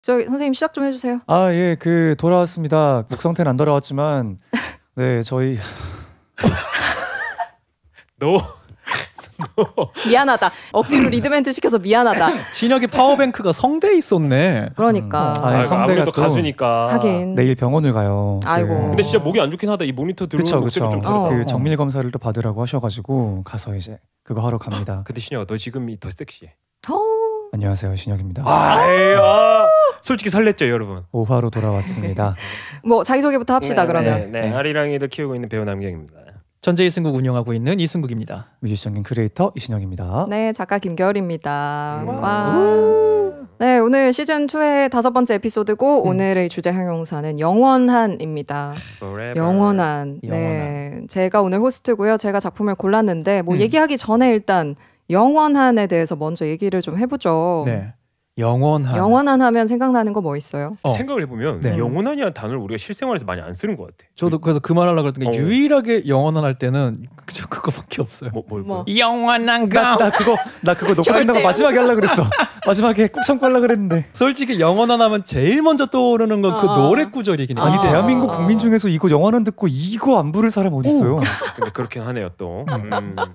저기 선생님 시작 좀 해주세요. 아, 예, 돌아왔습니다. 목 상태는 안 돌아왔지만, 네, 저희 너 미안하다. 억지로 리드멘트 시켜서 미안하다. 신혁이 파워뱅크가 성대에 있었네. 그러니까. 성대가 아무래도 또 가수니까. 하긴. 내일 병원을 가요. 아이고. 근데 진짜 목이 안 좋긴 하다. 이 모니터 들어오는 목소리 좀 다르다. 그 정밀 검사를 또 받으라고 하셔가지고 가서 이제 그거 하러 갑니다. 근데 신혁아, 너 지금이 더 섹시해. 안녕하세요, 신혁입니다. 솔직히 설렜죠, 여러분. 5화로 돌아왔습니다. 뭐 자기소개부터 합시다. 그러면. 네. 아리랑이들 키우고 있는 배우 남경입니다. 전재 이승국 운영하고 있는 이승국입니다. 뮤지션兼 크리에이터 이신혁입니다. 네, 작가 김겨울입니다. 와. 네, 오늘 시즌 2의 5번째 에피소드고 오늘의 주제 형용사는 영원한입니다. Forever. 영원한. 네, 제가 오늘 호스트고요. 제가 작품을 골랐는데 뭐 얘기하기 전에 일단 영원한에 대해서 먼저 얘기를 좀 해보죠. 네. 영원한 하면 생각나는 거 뭐 있어요? 생각을 해보면 네. 영원한이라는 단어를 우리가 실생활에서 많이 안 쓰는 것 같아. 저도 그래서 그 말 하려고 했던 게 유일하게 영원한 할 때는 그거밖에 없어요. 뭐. 영원한 거. 나 그거 녹화 끝나고 마지막에 하려고 그랬어. 마지막에 꼭 참고 하려고 그랬는데. 솔직히 영원한 하면 제일 먼저 떠오르는 건 그 노래 구절이긴 해요. 아니 대한민국 국민 중에서 이거 영원한 듣고 이거 안 부를 사람 어디 있어요? 근데 그렇긴 하네요 또.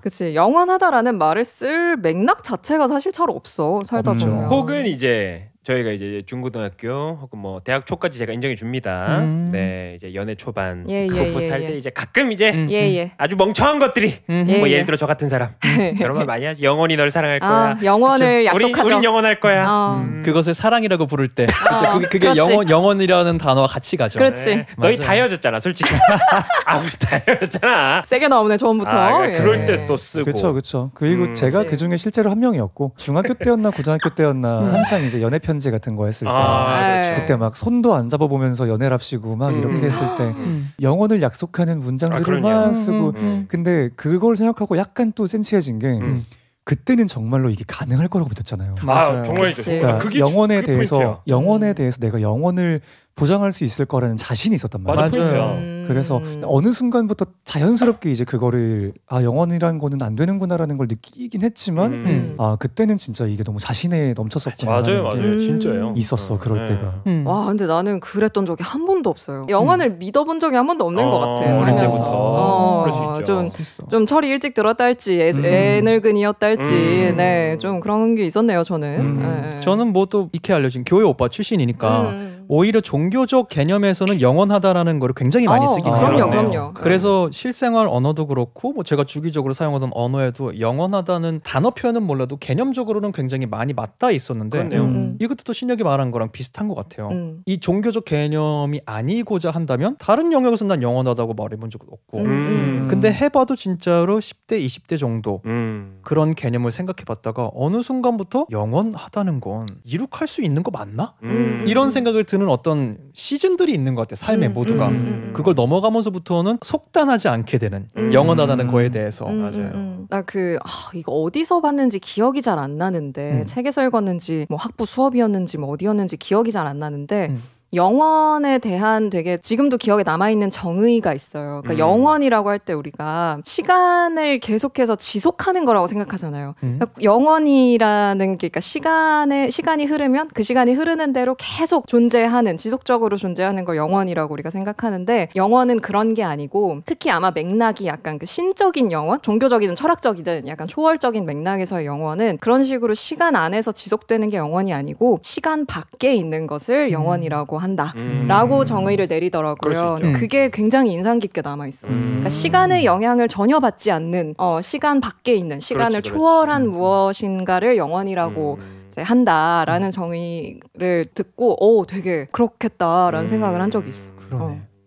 그치. 영원하다라는 말을 쓸 맥락 자체가 사실 잘 없어. 살다 보면. 혹은 이제 저희가 이제 중고등학교 혹은 뭐 대학 초까지 제가 인정해 줍니다. 네, 이제 연애 초반 풋풋 할 때 이제 가끔 이제 아주 멍청한 것들이 뭐 예를 들어 저 같은 사람 그런 말 많이 하죠. 영원히 널 사랑할 거야. 영원을 약속하죠. 우린 영원할 거야. 그것을 사랑이라고 부를 때 그게 영원이라는 단어와 같이 가죠. 그렇지. 네. 너희 다 헤어졌잖아, 솔직히. 우리 다 헤어졌잖아. 세게 나오네 처음부터. 그러니까 그럴 때 또 쓰고. 그렇죠. 그리고 제가 그 중에 실제로 한 명이었고 중학교 때였나 고등학교 때였나 한창 이제 연애 편지 같은 거 했을 때 그렇죠. 그때 막 손도 안 잡아보면서 연애랍시고 막 이렇게 했을 때 영혼을 약속하는 문장들을 막 쓰고 근데 그걸 생각하고 약간 또 센치해진 게 그때는 정말로 이게 가능할 거라고 믿었잖아요. 정말이죠. 그러니까 그게 영혼에 그게 대해서 포인트야. 영혼에 대해서 내가 영혼을 보장할 수 있을 거라는 자신이 있었단 말이에요. 포인트야. 그래서 어느 순간부터 자연스럽게 이제 그거를 영혼이라는 거는 안 되는구나라는 걸 느끼긴 했지만 그때는 진짜 이게 너무 자신에 넘쳤었구나. 맞아요. 진짜예요. 있었어 그럴 때가. 와, 근데 나는 그랬던 적이 한 번도 없어요. 영혼을 믿어본 적이 한 번도 없는 것 같아. 어릴 살면서. 때부터. 그럴 수 있죠. 좀 철이 일찍 들었다 할지 애늙은이였다 할지 네, 좀 그런 게 있었네요 저는. 저는 뭐 또 익히 알려진 교회 오빠 출신이니까 오히려 종교적 개념에서는 영원하다라는 거를 굉장히 많이 쓰긴 해요. 그럼요. 그래서 실생활 언어도 그렇고 뭐 제가 주기적으로 사용하던 언어에도 영원하다는 단어 표현은 몰라도 개념적으로는 굉장히 많이 맞닿아 있었는데 이것도 또 신혁이 말한 거랑 비슷한 것 같아요. 이 종교적 개념이 아니고자 한다면 다른 영역에서 난 영원하다고 말해본 적은 없고 근데 해봐도 진짜로 10대 20대 정도 그런 개념을 생각해봤다가 어느 순간부터 영원하다는 건 이룩할 수 있는 거 맞나? 이런 생각을 드는 어떤 시즌들이 있는 것 같아요. 삶에 모두가. 그걸 넘어가면서부터는 속단하지 않게 되는 영원하다는 거에 대해서. 맞아요. 나 이거 어디서 봤는지 기억이 잘 안 나는데 책에서 읽었는지 뭐 학부 수업이었는지 뭐 어디였는지 기억이 잘 안 나는데 영원에 대한 되게 지금도 기억에 남아있는 정의가 있어요. 그러니까 영원이라고 할 때 우리가 시간을 계속해서 지속하는 거라고 생각하잖아요. 그러니까 영원이라는 게 그러니까 시간이 흐르면 그 시간이 흐르는 대로 계속 존재하는 지속적으로 존재하는 걸 영원이라고 우리가 생각하는데 영원은 그런 게 아니고 특히 아마 맥락이 약간 그 신적인 영원, 종교적이든 철학적이든 약간 초월적인 맥락에서의 영원은 그런 식으로 시간 안에서 지속되는 게 영원이 아니고 시간 밖에 있는 것을 영원이라고 한다라고 정의를 내리더라고요. 그게 굉장히 인상 깊게 남아있어요. 그러니까 시간의 영향을 전혀 받지 않는 시간 밖에 있는 시간을 초월한 무엇인가를 영원이라고 이제 한다라는 정의를 듣고 되게 그렇겠다라는 생각을 한 적이 있어.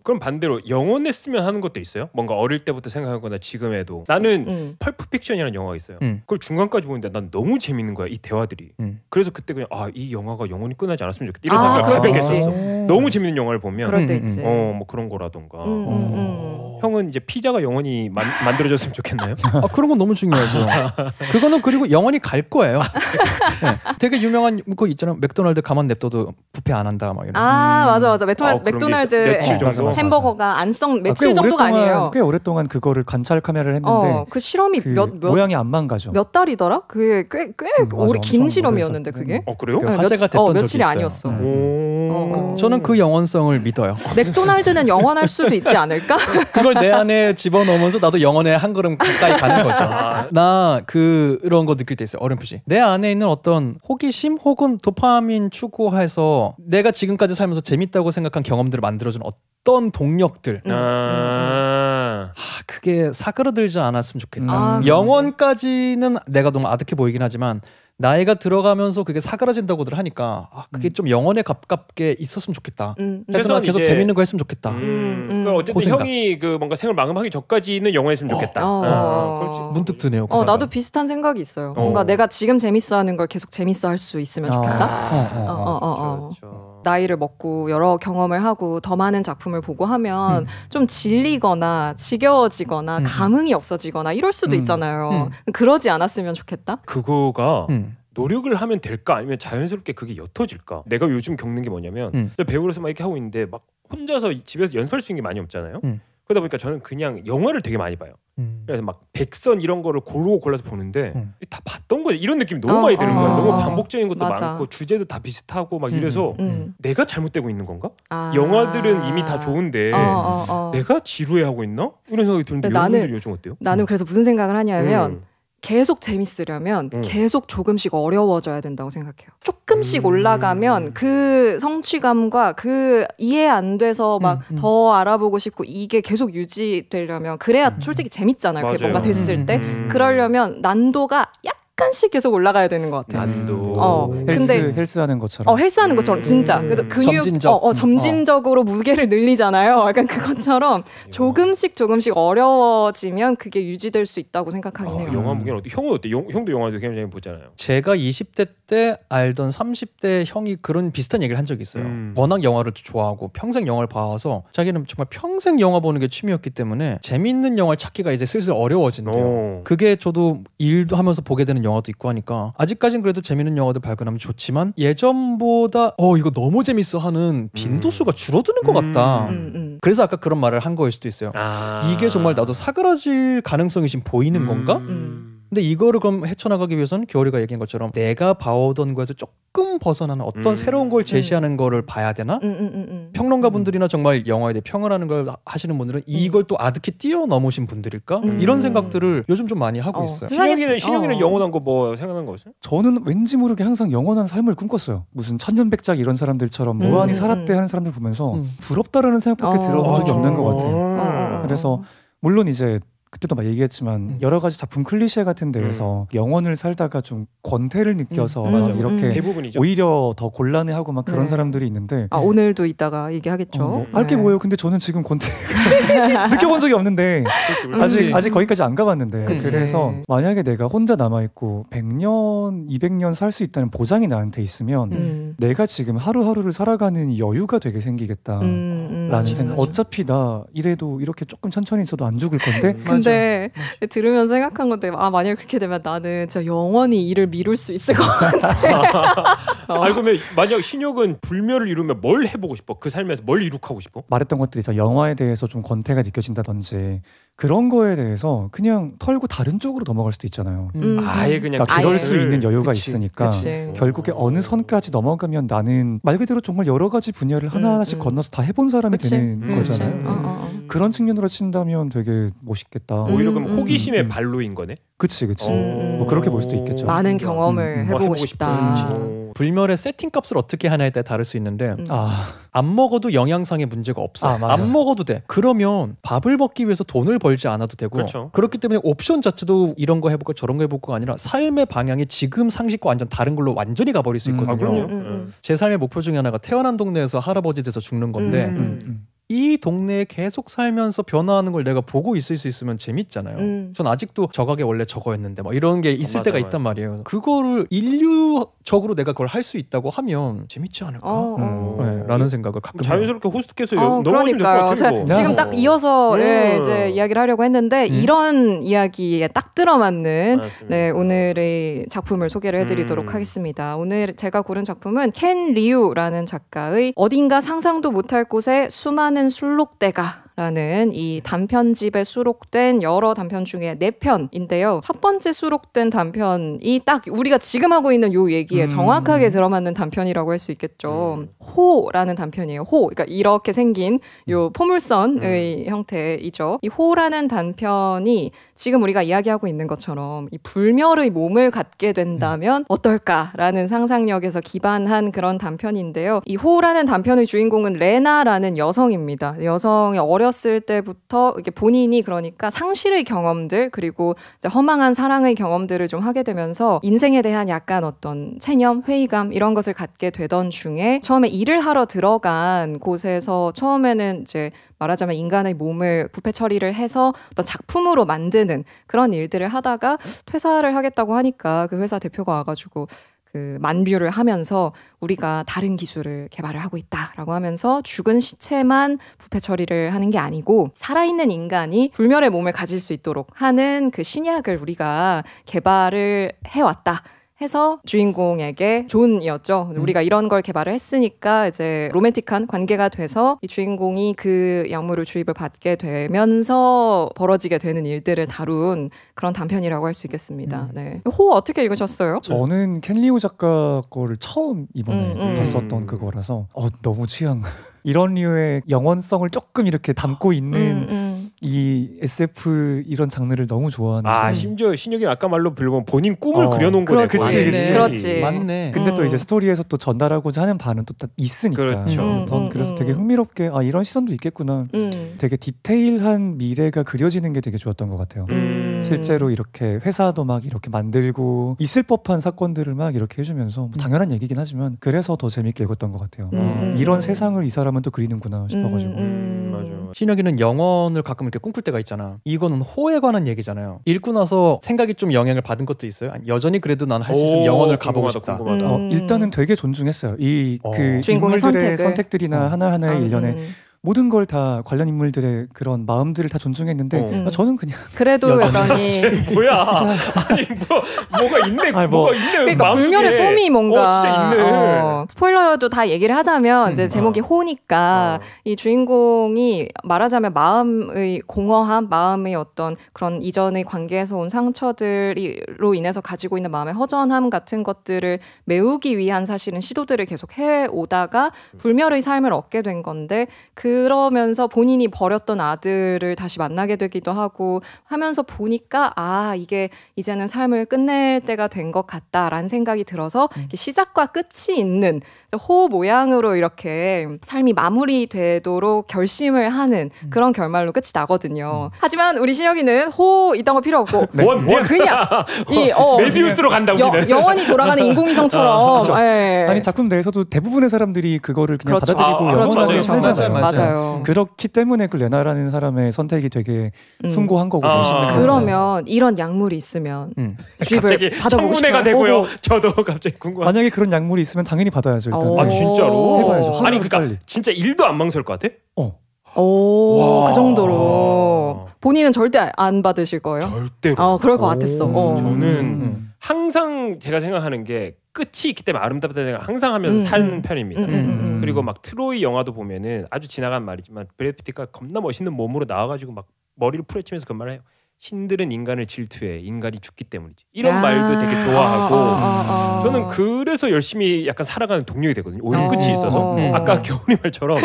그럼 반대로 영혼에 쓰면 하는 것도 있어요? 뭔가 어릴 때부터 생각하거나 지금에도. 나는 펄프 픽션이라는 영화가 있어요. 그걸 중간까지 보는데 난 너무 재밌는 거야, 이 대화들이. 그래서 그때 그냥 이 영화가 영원히 끝나지 않았으면 좋겠다 이런 생각을 가볍게 했었어. 너무 재밌는 영화를 보면 그럴 때 있지. 뭐 그런 거라던가. 형은 이제 피자가 영원히 만들어졌으면 좋겠나요? 그런 건 너무 중요하죠. 그거는 그리고 영원히 갈 거예요. 네. 되게 유명한 거 있잖아요. 맥도날드 가만 냅둬도 부패 안 한다 막 이런. 맞아. 맥도날드 햄버거가 안 썩 며칠 정도가 아니에요. 꽤 오랫동안 그거를 관찰 카메라를 했는데 그 실험이 몇 모양이 안 망가져. 몇 달이더라? 그게 꽤 오래 긴 실험이었는데 그게. 그래요? 네, 화제가 됐던 적이 며칠이 있어요. 아니었어. 저는 그 영원성을 믿어요. 맥도날드는 영원할 수도 있지 않을까? 그걸 내 안에 집어넣으면서 나도 영원에 한 걸음 가까이 가는 거죠. 나 그런 거 느낄 때 있어요. 어렴풋이. 내 안에 있는 어떤 호기심 혹은 도파민 추구해서 내가 지금까지 살면서 재밌다고 생각한 경험들을 만들어준 어떤 동력들. 그게 사그러들지 않았으면 좋겠다. 영원까지는 내가 너무 아득해 보이긴 하지만 나이가 들어가면서 그게 사그라진다고들 하니까 그게 좀 영원에 가깝게 있었으면 좋겠다. 하지만 계속 재밌는 거 했으면 좋겠다. 그러니까 어쨌든 형이 그 뭔가 생을 마감하기 전까지는 영원했으면 좋겠다. 문득 드네요. 나도 비슷한 생각이 있어요. 뭔가 내가 지금 재밌어하는 걸 계속 재밌어할 수 있으면 좋겠다. 나이를 먹고 여러 경험을 하고 더 많은 작품을 보고 하면 좀 질리거나 지겨워지거나 감흥이 없어지거나 이럴 수도 있잖아요. 그러지 않았으면 좋겠다. 그거가 노력을 하면 될까 아니면 자연스럽게 그게 옅어질까? 내가 요즘 겪는 게 뭐냐면 배우로서 막 이렇게 하고 있는데 막 혼자서 집에서 연습할 수 있는 게 많이 없잖아요. 그러다 보니까 저는 그냥 영화를 되게 많이 봐요. 그래서 막 백선 이런 거를 고르고 골라서 보는데 다 봤던 거지. 이런 느낌이 너무 많이 드는 거야. 너무 반복적인 것도 많고 주제도 다 비슷하고 막 이래서 내가 잘못되고 있는 건가? 영화들은 이미 다 좋은데 내가 지루해하고 있나? 이런 생각이 드는데 여러분들 요즘 어때요? 나는 그래서 무슨 생각을 하냐면 계속 재밌으려면 계속 조금씩 어려워져야 된다고 생각해요. 조금씩 올라가면 그 성취감과 그 이해 안 돼서 막 더 알아보고 싶고 이게 계속 유지되려면 그래야 솔직히 재밌잖아요. 그게 뭔가 됐을 때. 그러려면 난도가 약간씩 계속 올라가야 되는 것 같아요. 난도. 근데 헬스하는 것처럼. 헬스하는 것처럼 진짜. 그래서 근육 점진적으로 무게를 늘리잖아요. 약간 그것처럼 조금씩 어려워지면 그게 유지될 수 있다고 생각하긴 해요. 영화 무게는 어때? 형은 어때? 형도 영화도 굉장히 보잖아요. 제가 20대 때 알던 30대 형이 그런 비슷한 얘기를 한 적이 있어요. 워낙 영화를 좋아하고 평생 영화를 봐서 자기는 정말 평생 영화 보는 게 취미였기 때문에 재밌는 영화를 찾기가 이제 슬슬 어려워진대요. 그게 저도 일도 하면서 보게 되는 영화도 있고 하니까 아직까지는 그래도 재밌는 영화들 발견하면 좋지만 예전보다 이거 너무 재밌어 하는 빈도수가 줄어드는 것 같다. 그래서 아까 그런 말을 한 거일 수도 있어요. 이게 정말 나도 사그라질 가능성이 지금 보이는 건가? 근데 이거를 그럼 헤쳐나가기 위해서는 겨울이가 얘기한 것처럼 내가 봐오던 거에서 조금 벗어나는 어떤 새로운 걸 제시하는 거를 봐야 되나? 평론가분들이나 정말 영화에 대해 평을 하는 걸 하시는 분들은 이걸 또 아득히 뛰어넘으신 분들일까? 이런 생각들을 요즘 좀 많이 하고 있어요. 신영이는 영원한 거 뭐 생각난 거 있어요? 저는 왠지 모르게 항상 영원한 삶을 꿈꿨어요. 무슨 천년백작 이런 사람들처럼 무한히 살았대 하는 사람들 보면서 부럽다라는 생각밖에 들어본 적이 없는 것 같아요. 그래서 물론 이제 그때도 막 얘기했지만 여러 가지 작품 클리셰 같은 데에서 영혼을 살다가 좀 권태를 느껴서 이렇게 대부분이죠. 오히려 더 곤란해하고 막 그런 사람들이 있는데 오늘도 이따가 얘기하겠죠. 알게 뭐예요. 근데 저는 지금 권태가 느껴본 적이 없는데 아직 거기까지 안 가봤는데 그래서 만약에 내가 혼자 남아있고 100년 200년 살 수 있다는 보장이 나한테 있으면 내가 지금 하루하루를 살아가는 여유가 되게 생기겠다라는 생각. 어차피 나 이래도 이렇게 조금 천천히 있어도 안 죽을 건데 근데 들으면서 생각한 건데 만약에 그렇게 되면 나는 진짜 영원히 일을 미룰 수 있을 것 같아. 그러면 만약 신혁은 불멸을 이루면 뭘 해보고 싶어? 그 삶에서 뭘 이룩하고 싶어? 말했던 것들이 저 영화에 대해서 좀 권태가 느껴진다든지 그런 거에 대해서 그냥 털고 다른 쪽으로 넘어갈 수도 있잖아요. 아예 그냥 그럴 수 있는 여유가 있으니까 결국에 어느 선까지 넘어가면 나는 말 그대로 정말 여러 가지 분야를 하나하나씩 건너서 다 해본 사람이 되는 거잖아요. 그런 측면으로 친다면 되게 멋있겠다. 오히려 그럼 호기심의 발로인 거네? 그치. 뭐 그렇게 볼 수도 있겠죠. 많은 경험을 해보고 싶다. 불멸의 세팅 값을 어떻게 하냐에 따라 다를 수 있는데 안 먹어도 영양상의 문제가 없어. 안 먹어도 돼. 그러면 밥을 먹기 위해서 돈을 벌지 않아도 되고 그렇죠. 그렇기 때문에 옵션 자체도 이런 거 해볼까 저런 거 해볼까가 아니라 삶의 방향이 지금 상식과 완전 다른 걸로 완전히 가버릴 수 있거든요. 제 삶의 목표 중에 하나가 태어난 동네에서 할아버지 돼서 죽는 건데 이 동네에 계속 살면서 변화하는 걸 내가 보고 있을 수 있으면 재밌잖아요. 전 아직도 저 가게 원래 저거였는데 막 이런 게 있을 때가 있단 말이에요. 그거를 인류적으로 내가 그걸 할 수 있다고 하면 재밌지 않을까? 네, 라는 생각을 가끔 자연스럽게 호스트께서 넘어가시면 될 것 같아요. 지금 딱 이어서 이제 이야기를 하려고 했는데 이런 이야기에 딱 들어맞는 네, 오늘의 작품을 소개를 해드리도록 하겠습니다. 오늘 제가 고른 작품은 켄 리우라는 작가의 어딘가 상상도 못할 곳에 수많은 술록대가 라는 이 단편집에 수록된 여러 단편 중에 4편인데요. 첫 번째 수록된 단편이 딱 우리가 지금 하고 있는 요 얘기에 정확하게 들어맞는 단편이라고 할 수 있겠죠. 호라는 단편이에요. 호, 그러니까 이렇게 생긴 요 포물선의 형태이죠. 이 호라는 단편이 지금 우리가 이야기하고 있는 것처럼 이 불멸의 몸을 갖게 된다면 어떨까라는 상상력에서 기반한 그런 단편인데요. 이 호라는 단편의 주인공은 레나라는 여성입니다. 여성의 어렸을 때부터 이게 본인이 그러니까 상실의 경험들 그리고 이제 허망한 사랑의 경험들을 좀 하게 되면서 인생에 대한 약간 어떤 체념, 회의감 이런 것을 갖게 되던 중에 처음에 일을 하러 들어간 곳에서 처음에는 이제 말하자면 인간의 몸을 부패 처리를 해서 어떤 작품으로 만드는 그런 일들을 하다가 퇴사를 하겠다고 하니까 그 회사 대표가 와가지고 그 만류를 하면서 우리가 다른 기술을 개발을 하고 있다라고 하면서 죽은 시체만 부패 처리를 하는 게 아니고 살아있는 인간이 불멸의 몸을 가질 수 있도록 하는 그 신약을 우리가 개발을 해왔다. 해서 주인공에게 존이었죠. 우리가 이런 걸 개발을 했으니까 이제 로맨틱한 관계가 돼서 이 주인공이 그 약물을 주입을 받게 되면서 벌어지게 되는 일들을 다룬 그런 단편이라고 할 수 있겠습니다. 네. 호 어떻게 읽으셨어요? 저는 켄 리우 작가 거를 처음 이번에 봤었던 그거라서 너무 취향. 이런 류의 영원성을 조금 이렇게 담고 있는 이 SF 이런 장르를 너무 좋아하는데 심지어 신혁이 아까 말로 불면 본인 꿈을 그려놓은 거네. 그렇지. 맞네. 근데 또 이제 스토리에서 또 전달하고자 하는 바는 또 있으니까. 그렇죠. 전 그래서 되게 흥미롭게 이런 시선도 있겠구나. 되게 디테일한 미래가 그려지는 게 되게 좋았던 것 같아요. 실제로 이렇게 회사도 막 이렇게 만들고 있을 법한 사건들을 막 이렇게 해주면서 뭐 당연한 얘기긴 하지만 그래서 더 재밌게 읽었던 것 같아요. 이런 세상을 이 사람은 또 그리는구나 싶어가지고. 맞아. 신혁이는 영혼을 가끔 이렇게 꿈꿀 때가 있잖아. 이거는 호에 관한 얘기잖아요. 읽고 나서 생각이 좀 영향을 받은 것도 있어요? 여전히 그래도 난 할 수 있으면 영혼을 가보고 싶다. 일단은 되게 존중했어요. 그 주인공의 인물들의 선택들이나 하나하나의 일련의 모든 걸 다 관련 인물들의 그런 마음들을 다 존중했는데 저는 그냥 그래도 여전히 뭐야 아니 뭐가 있네 뭐가 있네 그러니까 불멸의 꿈이 뭔가 진짜 있네 스포일러라도 다 얘기를 하자면 이제 제목이 호니까 이 주인공이 말하자면 마음의 공허함 마음의 어떤 그런 이전의 관계에서 온 상처들로 인해서 가지고 있는 마음의 허전함 같은 것들을 메우기 위한 사실은 시도들을 계속 해오다가 불멸의 삶을 얻게 된 건데 그러면서 본인이 버렸던 아들을 다시 만나게 되기도 하고 하면서 보니까 이게 이제는 삶을 끝낼 때가 된 것 같다라는 생각이 들어서 시작과 끝이 있는 호 모양으로 이렇게 삶이 마무리되도록 결심을 하는 그런 결말로 끝이 나거든요. 하지만 우리 신혁이는 호 이딴 거 필요 없고 그냥 메비우스로 간다 우리는. 영원히 돌아가는 인공위성처럼. 아니 작품 내에서도 대부분의 사람들이 그거를 그냥 받아들이고 영원하게 살잖아요. 맞아요. 그렇기 때문에 그 레나라는 사람의 선택이 되게 숭고한 거고 그러면 이런 약물이 있으면 주입을 받아보고 싶어요. 청문회가 되고요. 저도 갑자기 궁금한. 만약에 그런 약물이 있으면 당연히 받아야죠. 일단. 진짜로? 해봐야죠. 아니 그러니까 진짜 일도 안 망설 것 같아? 그 정도로 본인은 절대 안 받으실 거예요? 절대로. 그럴 것 같았어. 저는 항상 제가 생각하는 게 끝이 있기 때문에 아름답다는 생각 항상 하면서 사는 편입니다. 그리고 막 트로이 영화도 보면은 아주 지나간 말이지만 브래드 피트가 겁나 멋있는 몸으로 나와가지고 막 머리를 풀어치면서 그 말을 해요. 신들은 인간을 질투해. 인간이 죽기 때문이지. 이런 말도 되게 좋아하고 저는 그래서 열심히 약간 살아가는 동력이 되거든요. 오히려 끝이 있어서 아까 겨울이 말처럼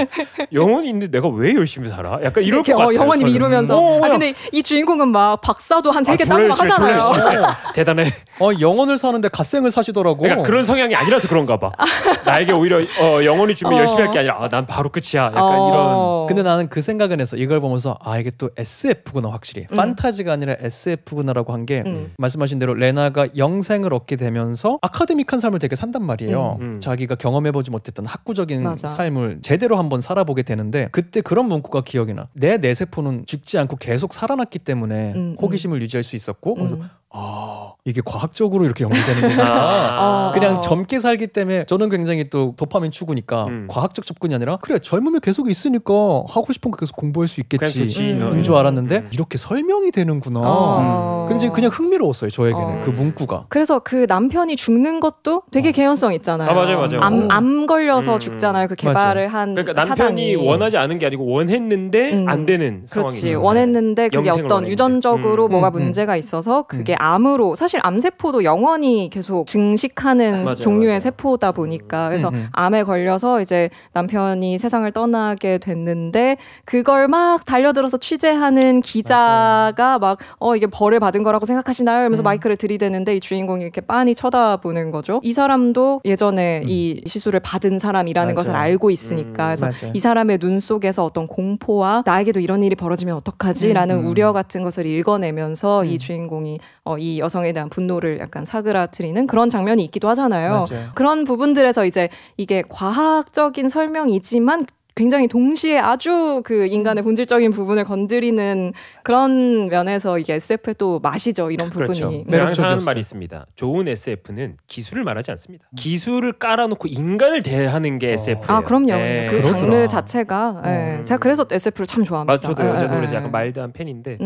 영혼이 있는데 내가 왜 열심히 살아? 약간 이럴 것 같아요. 영혼이 미루면서 근데 이 주인공은 막 박사도 한 3개 따고 막 하잖아요. 대단해. 영혼을 사는데 갓생을 사시더라고. 그러니까 그런 성향이 아니라서 그런가 봐. 나에게 오히려 영혼이 준비 열심히 할 게 아니라 난 바로 끝이야. 약간 이런. 근데 나는 그 생각은 했어. 이걸 보면서 이게 또 SF구나 확실히. 판타지가 아니라 SF구나라고 한 게 말씀하신 대로 레나가 영생을 얻게 되면서 아카데믹한 삶을 되게 산단 말이에요. 자기가 경험해보지 못했던 학구적인 맞아. 삶을 제대로 한번 살아보게 되는데 그때 그런 문구가 기억이 나. 내 뇌세포는 죽지 않고 계속 살아났기 때문에 호기심을 유지할 수 있었고 그래서 이게 과학적으로 이렇게 연결되는구나. 그냥 젊게 살기 때문에 저는 굉장히 또 도파민 추구니까 과학적 접근이 아니라 그래 젊으면 계속 있으니까 하고 싶은 거 계속 공부할 수 있겠지 인 줄 알았는데 이렇게 설명이 되는구나. 그냥 흥미로웠어요 저에게는 그 문구가. 그래서 그 남편이 죽는 것도 되게 개연성 있잖아요. 맞아요. 암 걸려서 죽잖아요. 그 개발을 맞아. 한 그러니까 남편이 사장이. 원하지 않은 게 아니고 원했는데 안 되는 그렇지. 상황이죠. 원했는데 그게 어떤 원했는데. 유전적으로 뭐가 문제가 있어서 그게 암으로 사실 암세포도 영원히 계속 증식하는 맞아요, 종류의 맞아요. 세포다 보니까 그래서 암에 걸려서 이제 남편이 세상을 떠나게 됐는데 그걸 막 달려들어서 취재하는 기자가 맞아요. 막 이게 벌을 받은 거라고 생각하시나요? 이러면서 마이크를 들이대는데 이 주인공이 이렇게 빤히 쳐다보는 거죠. 이 사람도 예전에 이 시술을 받은 사람이라는 맞아요. 것을 알고 있으니까 그래서 맞아요. 이 사람의 눈 속에서 어떤 공포와 나에게도 이런 일이 벌어지면 어떡하지? 라는 우려 같은 것을 읽어내면서 이 주인공이 이 여성에 대한 분노를 약간 사그라뜨리는 그런 장면이 있기도 하잖아요. 맞아요. 그런 부분들에서 이제 이게 과학적인 설명이지만 굉장히 동시에 아주 그 인간의 본질적인 부분을 건드리는 그런 면에서 이게 SF의 또 맛이죠. 이런 부분이. 그렇죠. 제가 항상 하는 말이 있습니다. 좋은 SF는 기술을 말하지 않습니다. 기술을 깔아놓고 인간을 대하는 게 SF예요. 그럼요. 그 장르 자체가. 제가 그래서 SF를 참 좋아합니다. 저도 그래서 약간 마일드한 팬인데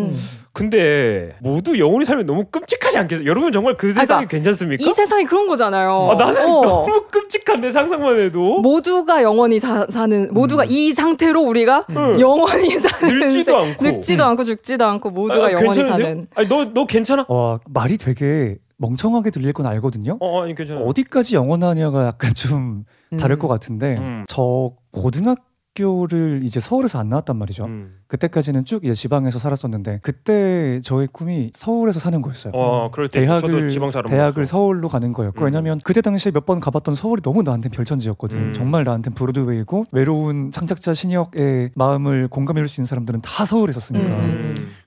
근데 모두 영혼이 살면 너무 끔찍하지 않겠어요? 여러분 정말 그 세상이 괜찮습니까? 이 세상이 그런 거잖아요. 나는 너무 끔찍한데 상상만 해도. 모두가 영원히 사는 모두가 이 상태로 우리가 영원히 사는 늙지도 않고 죽지도 않고 모두가 영원히 괜찮으세요? 사는. 너 괜찮아? 말이 되게 멍청하게 들릴 건 알거든요. 아니 괜찮아요. 어디까지 영원하냐가 약간 좀 다를 것 같은데 저 고등학교를 이제 서울에서 안 나왔단 말이죠. 그때까지는 쭉 이제 지방에서 살았었는데 그때 저의 꿈이 서울에서 사는 거였어요. 그럴 때 저도 지방 사람 대학을 서울로 가는 거였고 왜냐면 그때 당시에 몇 번 가봤던 서울이 너무 나한테 별천지였거든. 정말 나한테 브로드웨이고 외로운 창작자 신혁의 마음을 공감해줄 수 있는 사람들은 다 서울에 있었으니까.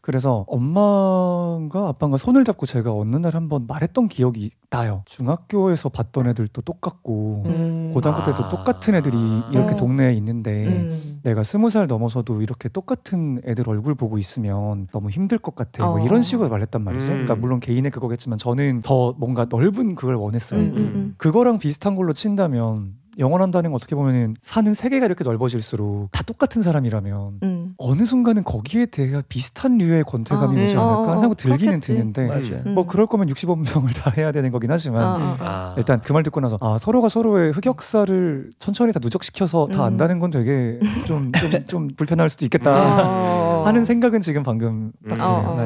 그래서 엄마가 아빠가 손을 잡고 제가 어느 날 한번 말했던 기억이 나요. 중학교에서 봤던 애들도 똑같고 고등학교 때도 똑같은 애들이 이렇게 동네에 있는데 내가 20살 넘어서도 이렇게 똑같은 애들 얼굴 보고 있으면 너무 힘들 것 같아. 뭐 이런 식으로 말했단 말이지. 그러니까 물론 개인의 그거겠지만 저는 더 뭔가 넓은 그걸 원했어요. 그거랑 비슷한 걸로 친다면 영원한다는 건 어떻게 보면 사는 세계가 이렇게 넓어질수록 다 똑같은 사람이라면 어느 순간은 거기에 대해 비슷한 류의 권태감이 오지 않을까 하는 생각 들기는 드는데 뭐 그럴 거면 65명을 다 해야 되는 거긴 하지만 일단 그 말 듣고 나서 서로가 서로의 흑역사를 천천히 다 누적시켜서 다 안다는 건 되게 좀 불편할 수도 있겠다 하는 생각은 지금 방금 딱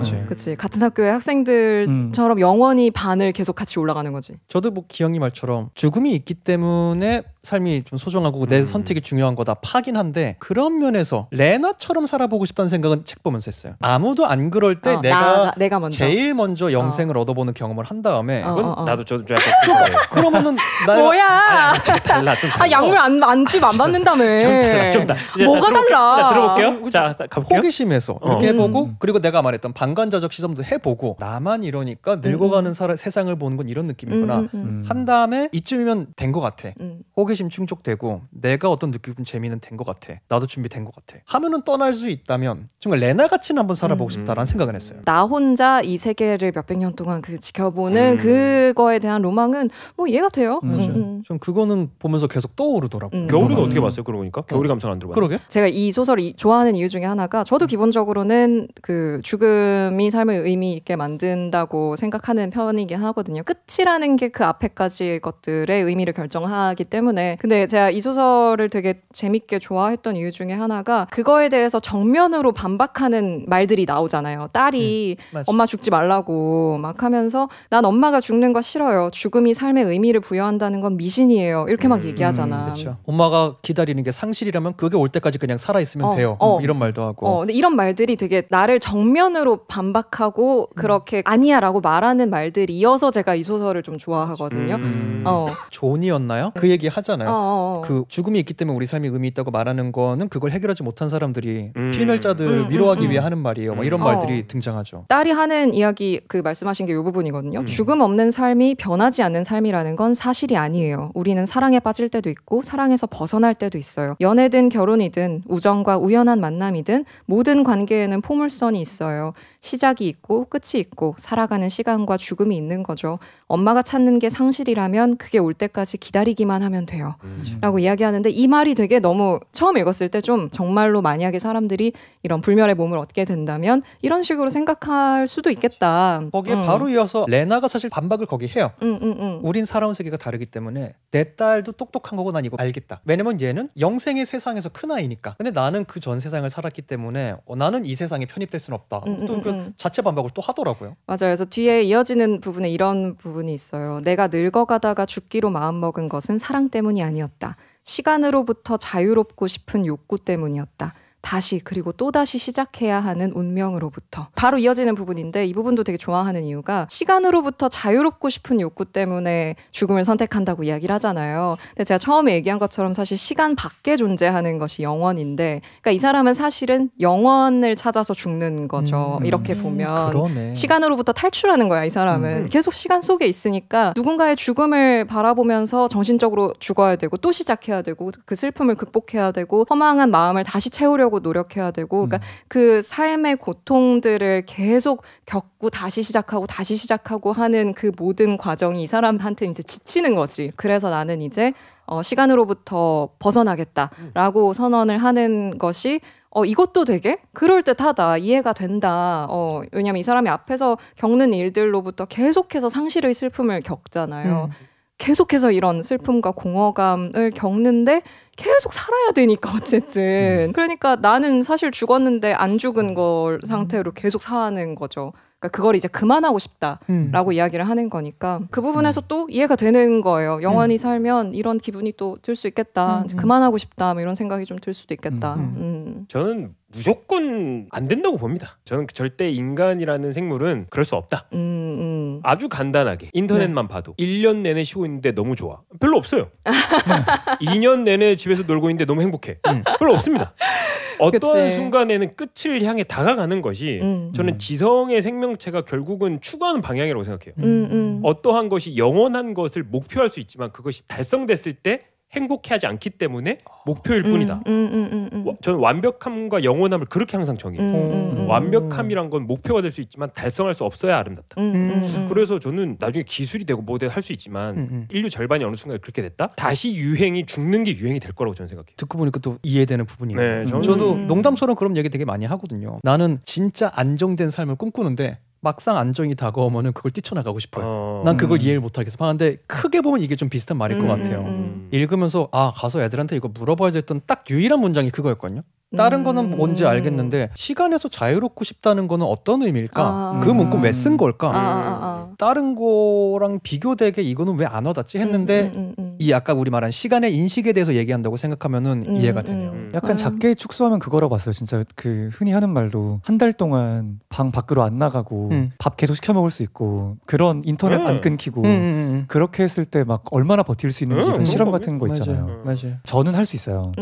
드네요. 그치. 같은 학교의 학생들처럼 영원히 반을 계속 같이 올라가는 거지. 저도 뭐 기영이 말처럼 죽음이 있기 때문에 삶이 좀 소중하고 내 선택이 중요한 거다 파긴 한데 그런 면에서 레나처럼 살아보고 싶다는 생각은 책 보면서 했어요. 아무도 안 그럴 때 내가 먼저. 제일 먼저 영생을 얻어보는 경험을 한 다음에 그건 나도 저도 좀 약간 그러면은 뭐야? 달라 좀 달라. 약물 안 받는다며. 좀 달라. 뭐가 달라? 자 들어볼게요. 자 가볼게요. 호기심에서 이렇게 해보고 그리고 내가 말했던 방관자적 시선도 해보고 나만 이러니까 늙어가는 세상을 보는 건 이런 느낌이구나 한 다음에 이쯤이면 된 것 같아. 호기심 충족되고 내가 어떤 느끼고 재미는 된 것 같아. 나도 준비된 것 같아. 하면은 떠날 수 있다면 정말 레나같이는 한번 살아보고 싶다라는 생각을 했어요. 나 혼자 이 세계를 몇백 년 동안 지켜보는 그거에 대한 로망은 뭐 이해가 돼요. 전 그거는 보면서 계속 떠오르더라고요. 겨울이는 어떻게 봤어요? 그러고 보니까 겨울이 감상 안 들어봐요. 그러게? 제가 이 소설을 좋아하는 이유 중에 하나가 저도 기본적으로는 그 죽음이 삶을 의미 있게 만든다고 생각하는 편이긴 하거든요. 끝이라는 게 그 앞에까지의 것들의 의미를 결정하기 때문에 때문에. 근데 제가 이 소설을 되게 재밌게 좋아했던 이유 중에 하나가 그거에 대해서 정면으로 반박하는 말들이 나오잖아요. 딸이 엄마 죽지 말라고 막 하면서 난 엄마가 죽는 거 싫어요. 죽음이 삶의 의미를 부여한다는 건 미신이에요. 이렇게 막 얘기하잖아. 그렇죠. 엄마가 기다리는 게 상실이라면 그게 올 때까지 그냥 살아있으면 돼요. 이런 말도 하고. 근데 이런 말들이 되게 나를 정면으로 반박하고 그렇게 아니야 라고 말하는 말들이 이어서 제가 이 소설을 좀 좋아하거든요. 존이었나요? 그 얘기 하잖아요. 그 죽음이 있기 때문에 우리 삶이 의미 있다고 말하는 거는 그걸 해결하지 못한 사람들이 필멸자들 위로하기 위해 하는 말이에요. 뭐 이런 말들이 등장하죠. 딸이 하는 이야기 그 말씀하신 게 이 부분이거든요. 죽음 없는 삶이 변하지 않는 삶이라는 건 사실이 아니에요. 우리는 사랑에 빠질 때도 있고 사랑에서 벗어날 때도 있어요. 연애든 결혼이든 우정과 우연한 만남이든 모든 관계에는 포물선이 있어요. 시작이 있고 끝이 있고 살아가는 시간과 죽음이 있는 거죠. 엄마가 찾는 게 상실이라면 그게 올 때까지 기다리기만 하면 돼요. 라고 이야기하는데 이 말이 되게 너무 처음 읽었을 때 좀 정말로 만약에 사람들이 이런 불멸의 몸을 얻게 된다면 이런 식으로 생각할 수도 있겠다. 거기에 바로 이어서 레나가 사실 반박을 거기 해요. 우린 살아온 세계가 다르기 때문에 내 딸도 똑똑한 거고 난 이거 알겠다. 왜냐면 얘는 영생의 세상에서 큰 아이니까. 근데 나는 그 전 세상을 살았기 때문에 나는 이 세상에 편입될 수는 없다. 또 그 자체 반박을 또 하더라고요. 맞아요. 그래서 뒤에 이어지는 부분에 이런 부분이 있어요. 내가 늙어가다가 죽기로 마음먹은 것은 사랑 때문이 아니었다. 시간으로부터 자유롭고 싶은 욕구 때문이었다. 다시 그리고 또다시 시작해야 하는 운명으로부터. 바로 이어지는 부분인데 이 부분도 되게 좋아하는 이유가 시간으로부터 자유롭고 싶은 욕구 때문에 죽음을 선택한다고 이야기를 하잖아요. 근데 제가 처음에 얘기한 것처럼 사실 시간 밖에 존재하는 것이 영원인데 그러니까 이 사람은 사실은 영원을 찾아서 죽는 거죠. 이렇게 보면. 그러네. 시간으로부터 탈출하는 거야 이 사람은. 계속 시간 속에 있으니까 누군가의 죽음을 바라보면서 정신적으로 죽어야 되고 또 시작해야 되고 그 슬픔을 극복해야 되고 허망한 마음을 다시 채우려고 노력해야 되고 그러니까 그 삶의 고통들을 계속 겪고 다시 시작하고 하는 그 모든 과정이 이 사람한테 이제 지치는 거지. 그래서 나는 이제 시간으로부터 벗어나겠다라고 선언을 하는 것이 이것도 되게 그럴듯하다. 이해가 된다. 왜냐면 이 사람이 앞에서 겪는 일들로부터 계속해서 상실의 슬픔을 겪잖아요. 계속해서 이런 슬픔과 공허감을 겪는데 계속 살아야 되니까 어쨌든. 그러니까 나는 사실 죽었는데 안 죽은 걸 상태로 계속 사는 거죠. 그러니까 그걸 이제 그만하고 싶다라고 이야기를 하는 거니까 그 부분에서 또 이해가 되는 거예요. 영원히 살면 이런 기분이 또 들 수 있겠다. 이제 그만하고 싶다. 뭐 이런 생각이 좀 들 수도 있겠다. 저는 무조건 안 된다고 봅니다. 저는 절대 인간이라는 생물은 그럴 수 없다. 아주 간단하게 인터넷만 봐도 1년 내내 쉬고 있는데 너무 좋아. 별로 없어요. 2년 내내 집에서 놀고 있는데 너무 행복해. 별로 없습니다. 어떤 순간에는 끝을 향해 다가가는 것이 저는 지성의 생명체가 결국은 추구하는 방향이라고 생각해요. 어떠한 것이 영원한 것을 목표할 수 있지만 그것이 달성됐을 때 행복해하지 않기 때문에 목표일 뿐이다. 저는 완벽함과 영원함을 그렇게 항상 정해요. 완벽함이란 건 목표가 될 수 있지만 달성할 수 없어야 아름답다. 그래서 저는 나중에 기술이 되고 뭐든 할 수 있지만 인류 절반이 어느 순간에 그렇게 됐다? 다시 유행이 죽는 게 유행이 될 거라고 저는 생각해요. 듣고 보니까 또 이해되는 부분이에요. 네, 저도 농담처럼 그런 얘기 되게 많이 하거든요. 나는 진짜 안정된 삶을 꿈꾸는데 막상 안정이 다가오면은 그걸 뛰쳐나가고 싶어요. 난 그걸 이해를 못하겠어. 근데 크게 보면 이게 좀 비슷한 말일 것 같아요. 읽으면서 가서 애들한테 이거 물어봐야지 했던 딱 유일한 문장이 그거였거든요. 다른 거는 뭔지 알겠는데 시간에서 자유롭고 싶다는 거는 어떤 의미일까? 그 문구 왜 쓴 걸까? 다른 거랑 비교되게 이거는 왜 안 와닿지 했는데 이 아까 우리 말한 시간의 인식에 대해서 얘기한다고 생각하면은 이해가 되네요. 약간 작게 축소하면 그거라고 봤어요. 진짜 그 흔히 하는 말로 한 달 동안 방 밖으로 안 나가고 밥 계속 시켜 먹을 수 있고 그런 인터넷 안 끊기고 그렇게 했을 때 막 얼마나 버틸 수 있는지 이런 실험 같은 거 있잖아요. 맞아요. 저는 할 수 있어요.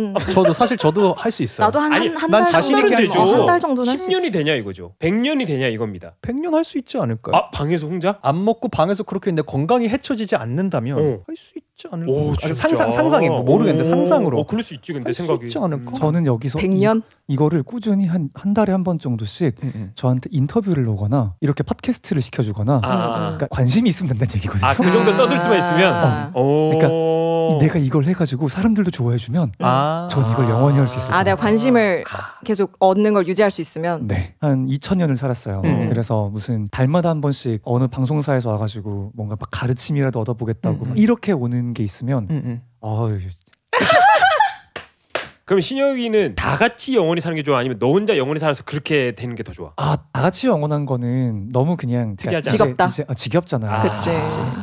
저도 할 수 있어요. 나도 한 난 달 자신 있게 되죠. 한 달 정도는 할 수 있어. 10년이 되냐 이거죠. 100년이 되냐 이겁니다. 100년 할 수 있지 않을까요? 방에서 혼자? 안 먹고 방에서 그렇게 있는데 건강이 해쳐지지 않는다면 할 수 있지 않을까? 진짜? 상상해. 모르겠는데 상상으로. 그럴 수 있지 근데 생각이. 있지 않을까? 저는 여기서 100년? 이거를 꾸준히 한 달에 한 번 정도씩 저한테 인터뷰를 오거나 이렇게 팟캐스트를 시켜주거나 그러니까 관심이 있으면 된다는 얘기거든요. 그 정도 떠들 수만 있으면? 그러니까 내가 이걸 해가지고 사람들도 좋아해주면 전 이걸 영원히 할 수 있을 거예요. 내가 관심을 계속 얻는 걸 유지할 수 있으면? 네. 한 2000년을 살았어요. 그래서 무슨 달마다 한 번씩 어느 방송사에서 와가지고 뭔가 막 가르침이라도 얻어보겠다고 막 이렇게 오는 게 있으면 그럼 신혁이는 다 같이 영원히 사는 게 좋아? 아니면 너 혼자 영원히 살아서 그렇게 되는 게 더 좋아? 다 같이 영원한 거는 너무 그냥 지겹다. 지겹잖아. 그치.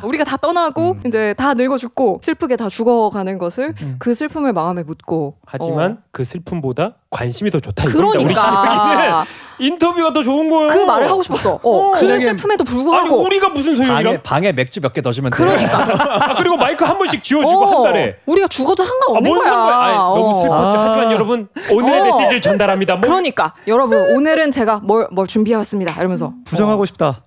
우리가 다 떠나고 이제 다 늙어 죽고 슬프게 다 죽어가는 것을 그 슬픔을 마음에 묻고. 하지만 그 슬픔보다 관심이 더 좋다. 그러니까. 우리 신혁이는 인터뷰가 더 좋은 거예요. 그 말을 하고 싶었어. 그 슬픔에도 불구하고. 아니 우리가 무슨 소용이야? 방에 맥주 몇 개 더 주면 돼. 그러니까. 그리고 마이크 한 번씩 지워주고 한 달에. 우리가 죽어도 상관없는 거야. 아니, 너무 슬펐죠. 하지만 여러분 오늘의 메시지를 전달합니다. 그러니까 여러분 오늘은 제가 뭘 준비해왔습니다. 이러면서 부정하고 싶다.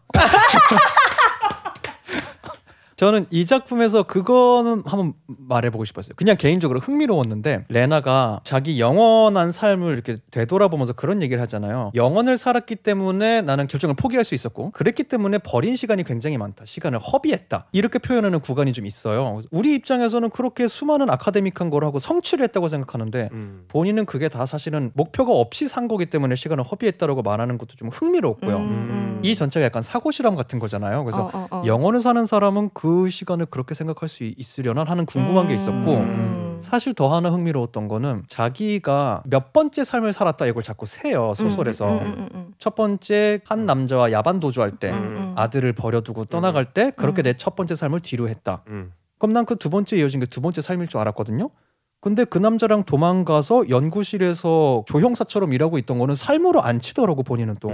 저는 이 작품에서 그거는 한번 말해보고 싶었어요. 그냥 개인적으로 흥미로웠는데 레나가 자기 영원한 삶을 이렇게 되돌아보면서 그런 얘기를 하잖아요. 영원을 살았기 때문에 나는 결정을 포기할 수 있었고 그랬기 때문에 버린 시간이 굉장히 많다. 시간을 허비했다. 이렇게 표현하는 구간이 좀 있어요. 우리 입장에서는 그렇게 수많은 아카데믹한 걸 하고 성취를 했다고 생각하는데 본인은 그게 다 사실은 목표가 없이 산 거기 때문에 시간을 허비했다라고 말하는 것도 좀 흥미롭고요. 이 전체가 약간 사고실험 같은 거잖아요. 그래서 영원을 사는 사람은 그 시간을 그렇게 생각할 수 있으려나 하는 궁금한 게 있었고 사실 더 하나 흥미로웠던 거는 자기가 몇 번째 삶을 살았다 이걸 자꾸 세요. 소설에서 첫 번째 한 남자와 야반 도주할 때 아들을 버려두고 떠나갈 때 그렇게 내 첫 번째 삶을 뒤로 했다. 그럼 난 그 두 번째 이어진 게 두 번째 삶일 줄 알았거든요. 근데 그 남자랑 도망가서 연구실에서 조형사처럼 일하고 있던 거는 삶으로 안 치더라고 본인은 또.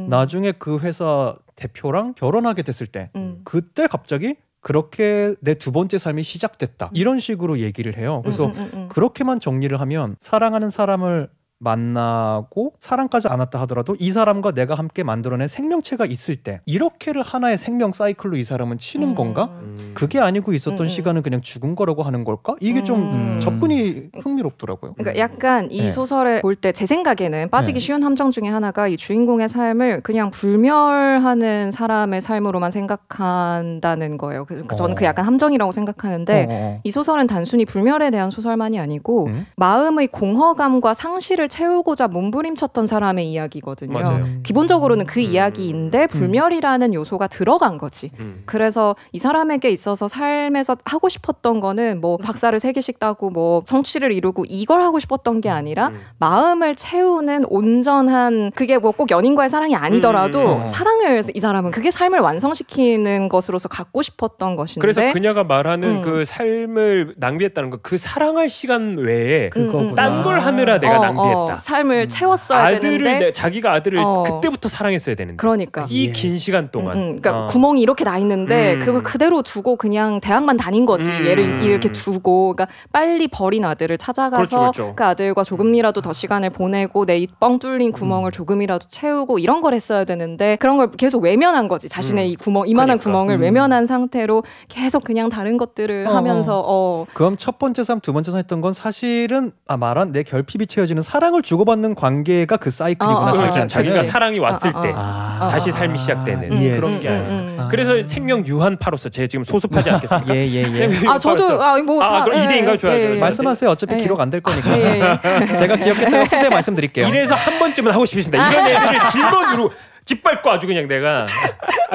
나중에 그 회사 대표랑 결혼하게 됐을 때 그때 갑자기 그렇게 내 두 번째 삶이 시작됐다. 이런 식으로 얘기를 해요. 그래서 그렇게만 정리를 하면 사랑하는 사람을 만나고 사랑까지 않았다 하더라도 이 사람과 내가 함께 만들어낸 생명체가 있을 때 이렇게를 하나의 생명 사이클로 이 사람은 치는 건가? 그게 아니고 있었던 시간은 그냥 죽은 거라고 하는 걸까? 이게 좀 접근이 흥미롭더라고요. 그러니까 약간 이 소설을 볼 때 제 생각에는 빠지기 쉬운 함정 중에 하나가 이 주인공의 삶을 그냥 불멸하는 사람의 삶으로만 생각한다는 거예요. 그래서 저는 그 약간 함정이라고 생각하는데 이 소설은 단순히 불멸에 대한 소설만이 아니고 마음의 공허감과 상실을 채우고자 몸부림쳤던 사람의 이야기거든요. 맞아요. 기본적으로는 그 이야기인데 불멸이라는 요소가 들어간 거지. 그래서 이 사람에게 있어서 삶에서 하고 싶었던 거는 뭐 박사를 3개씩 따고 뭐 성취를 이루고 이걸 하고 싶었던 게 아니라 마음을 채우는 온전한 그게 뭐 꼭 연인과의 사랑이 아니더라도 사랑을 이 사람은 그게 삶을 완성시키는 것으로서 갖고 싶었던 것인데 그래서 그녀가 말하는 그 삶을 낭비했다는 거 그 사랑할 시간 외에 딴 걸 하느라 내가 낭비했다. 삶을 채웠어야 되는데 자기가 아들을 그때부터 사랑했어야 되는데 그러니까 이 긴 시간 동안 그러니까 구멍이 이렇게 나 있는데 그걸 그대로 두고 그냥 대학만 다닌 거지. 얘를 이렇게 두고 그러니까 빨리 버린 아들을 찾아가서 그렇죠. 그 아들과 조금이라도 더 시간을 보내고 내 이 뻥 뚫린 구멍을 조금이라도 채우고 이런 걸 했어야 되는데 그런 걸 계속 외면한 거지. 자신의 이 구멍 이만한 구멍을 외면한 상태로 계속 그냥 다른 것들을 하면서 그럼 첫 번째 삶, 두 번째 삶 했던 건 사실은 말한 내 결핍이 채워지는 사랑을 주고받는 관계가 그 사이클이구나. 자기가 사랑이 왔을 때 다시 삶이 시작되는 그런 게 아니에요. 그래서 생명 유한파로서 제가 지금 소습하지 않겠습니다. 저도 그럼 2대인가요? 좋아요. 말씀하세요. 어차피 기록 안 될 거니까. 제가 기억했다가 후대 말씀드릴게요. 이래서 한 번쯤은 하고 싶습니다. 이런 애들을 질문으로 짓밟고 아주 그냥 내가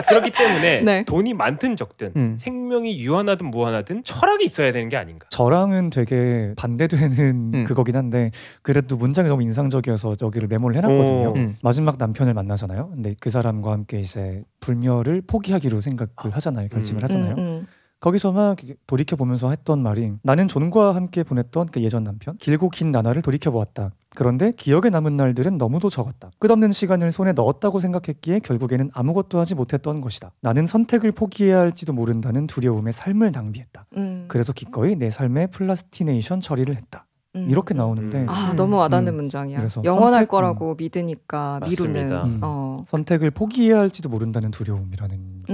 그렇기 때문에 돈이 많든 적든 생명이 유한하든 무한하든 철학이 있어야 되는 게 아닌가. 저랑은 되게 반대되는 그거긴 한데 그래도 문장이 너무 인상적이어서 여기를 메모를 해놨거든요. 마지막 남편을 만나잖아요. 근데 그 사람과 함께 이제 불멸을 포기하기로 생각을 하잖아요. 결심을 하잖아요. 거기서 막 돌이켜보면서 했던 말이 나는 존과 함께 보냈던 그 예전 남편 길고 긴 나날을 돌이켜보았다. 그런데 기억에 남은 날들은 너무도 적었다. 끝없는 시간을 손에 넣었다고 생각했기에 결국에는 아무것도 하지 못했던 것이다. 나는 선택을 포기해야 할지도 모른다는 두려움에 삶을 낭비했다. 그래서 기꺼이 내 삶의 플라스티네이션 처리를 했다. 이렇게 나오는데 너무 와닿는 문장이야. 영원할 거라고 믿으니까 미루는 선택을 포기해야 할지도 모른다는 두려움이라는 게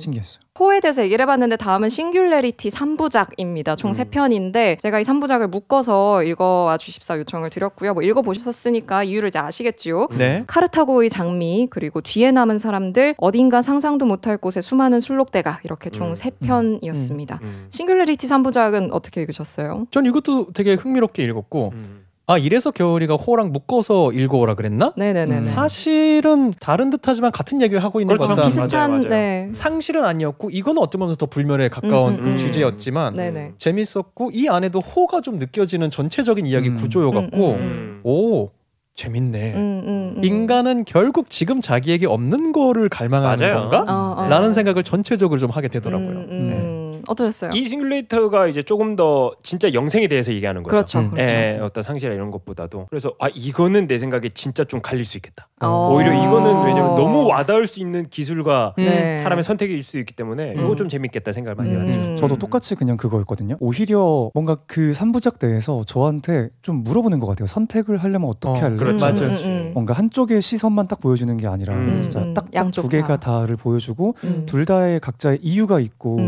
신기했어요. 호에 대해서 얘기를 해봤는데 다음은 싱귤레리티 3부작입니다. 총 3편인데 제가 이 3부작을 묶어서 읽어와 주십사 요청을 드렸고요. 뭐 읽어보셨으니까 이유를 이제 아시겠지요. 카르타고의 장미 그리고 뒤에 남은 사람들 어딘가 상상도 못할 곳에 수많은 술록대가 이렇게 총 3편이었습니다. 싱귤레리티 3부작은 어떻게 읽으셨어요? 전 이것도 되게 흥미롭게 읽었고 이래서 겨울이가 호랑 묶어서 읽어오라 그랬나? 네네네. 사실은 다른 듯하지만 같은 얘기를 하고 있는 그렇죠. 거다. 비슷한 맞아요. 네. 상실은 아니었고 이거는 어떤 면에서 더 불멸에 가까운 주제였지만 재밌었고 이 안에도 호가 좀 느껴지는 전체적인 이야기 구조여갖고 오 재밌네. 인간은 결국 지금 자기에게 없는 거를 갈망하는 맞아요. 건가? 라는 생각을 전체적으로 좀 하게 되더라고요. 어떠셨어요? 이 싱글레이터가 이제 조금 더 진짜 영생에 대해서 얘기하는 거죠. 그렇죠. 예, 어떤 상실이나 이런 것보다도. 그래서 이거는 내 생각에 진짜 좀 갈릴 수 있겠다. 오히려 이거는 왜냐면 너무 와닿을 수 있는 기술과 사람의 선택일 수 있기 때문에 이거 좀 재밌겠다 생각을 많이 해요. 저도 똑같이 그냥 그거였거든요. 오히려 뭔가 그 3부작 내에서 저한테 좀 물어보는 것 같아요. 선택을 하려면 어떻게 할래? 그렇죠. 뭔가 한쪽의 시선만 딱 보여주는 게 아니라 진짜 딱 두 개가 다를 보여주고 둘 다의 각자의 이유가 있고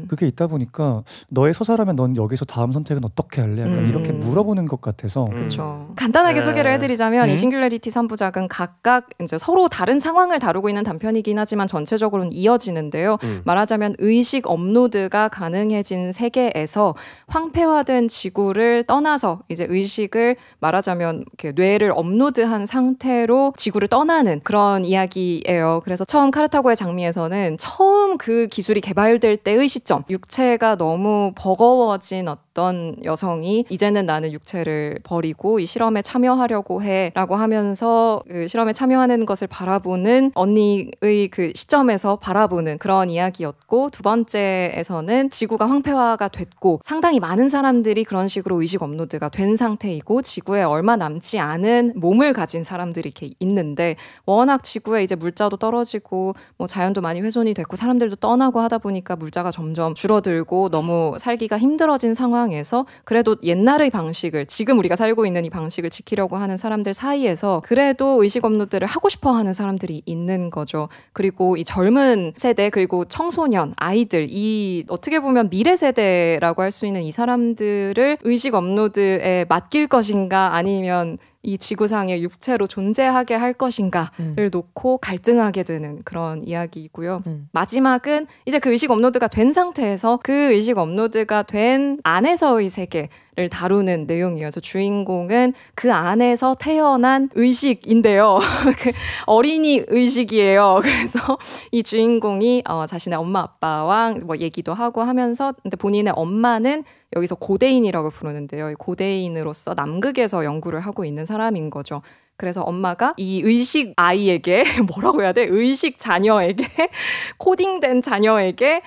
그게 있다 보니까 너의 서사라면 넌 여기서 다음 선택은 어떻게 할래? 약간 이렇게 물어보는 것 같아서 그렇죠. 간단하게 소개를 해드리자면 이 싱귤러리티 3부작은 각각 이제 서로 다른 상황을 다루고 있는 단편이긴 하지만 전체적으로는 이어지는데요. 말하자면 의식 업로드가 가능해진 세계에서 황폐화된 지구를 떠나서 이제 의식을 말하자면 이렇게 뇌를 업로드한 상태로 지구를 떠나는 그런 이야기예요. 그래서 처음 카르타고의 장미에서는 처음 그 기술이 개발될 때의 시점, 육체가 너무 버거워진 어떤 여성이 이제는 나는 육체를 버리고 이 실험에 참여하려고 해라고 하면서 그 실험에 참여하는 것을 바라보는 언니의 그 시점에서 바라보는 그런 이야기였고, 두 번째에서는 지구가 황폐화가 됐고 상당히 많은 사람들이 그런 식으로 의식 업로드가 된 상태이고 지구에 얼마 남지 않은 몸을 가진 사람들이 이렇게 있는데, 워낙 지구에 이제 물자도 떨어지고 뭐 자연도 많이 훼손이 됐고 사람들도 떠나고 하다 보니까 물자가 점점 줄어들고 너무 살기가 힘들어진 상황에서 그래도 옛날의 방식을, 지금 우리가 살고 있는 이 방식을 지키려고 하는 사람들 사이에서 그래도 의식 업로드를 하고 싶어 하는 사람들이 있는 거죠. 그리고 이 젊은 세대, 그리고 청소년, 아이들, 이 어떻게 보면 미래 세대라고 할 수 있는 이 사람들을 의식 업로드에 맡길 것인가 아니면 이 지구상의 육체로 존재하게 할 것인가를 놓고 갈등하게 되는 그런 이야기이고요. 마지막은 이제 그 의식 업로드가 된 상태에서 그 의식 업로드가 된 안에서의 세계를 다루는 내용이어서 주인공은 그 안에서 태어난 의식인데요. 그 어린이 의식이에요. 그래서 이 주인공이 자신의 엄마 아빠와 뭐 얘기도 하고 하면서, 근데 본인의 엄마는 여기서 고대인이라고 부르는데요. 고대인으로서 남극에서 연구를 하고 있는 사람인 거죠. 그래서 엄마가 이 의식 아이에게 뭐라고 해야 돼? 의식 자녀에게 코딩된 자녀에게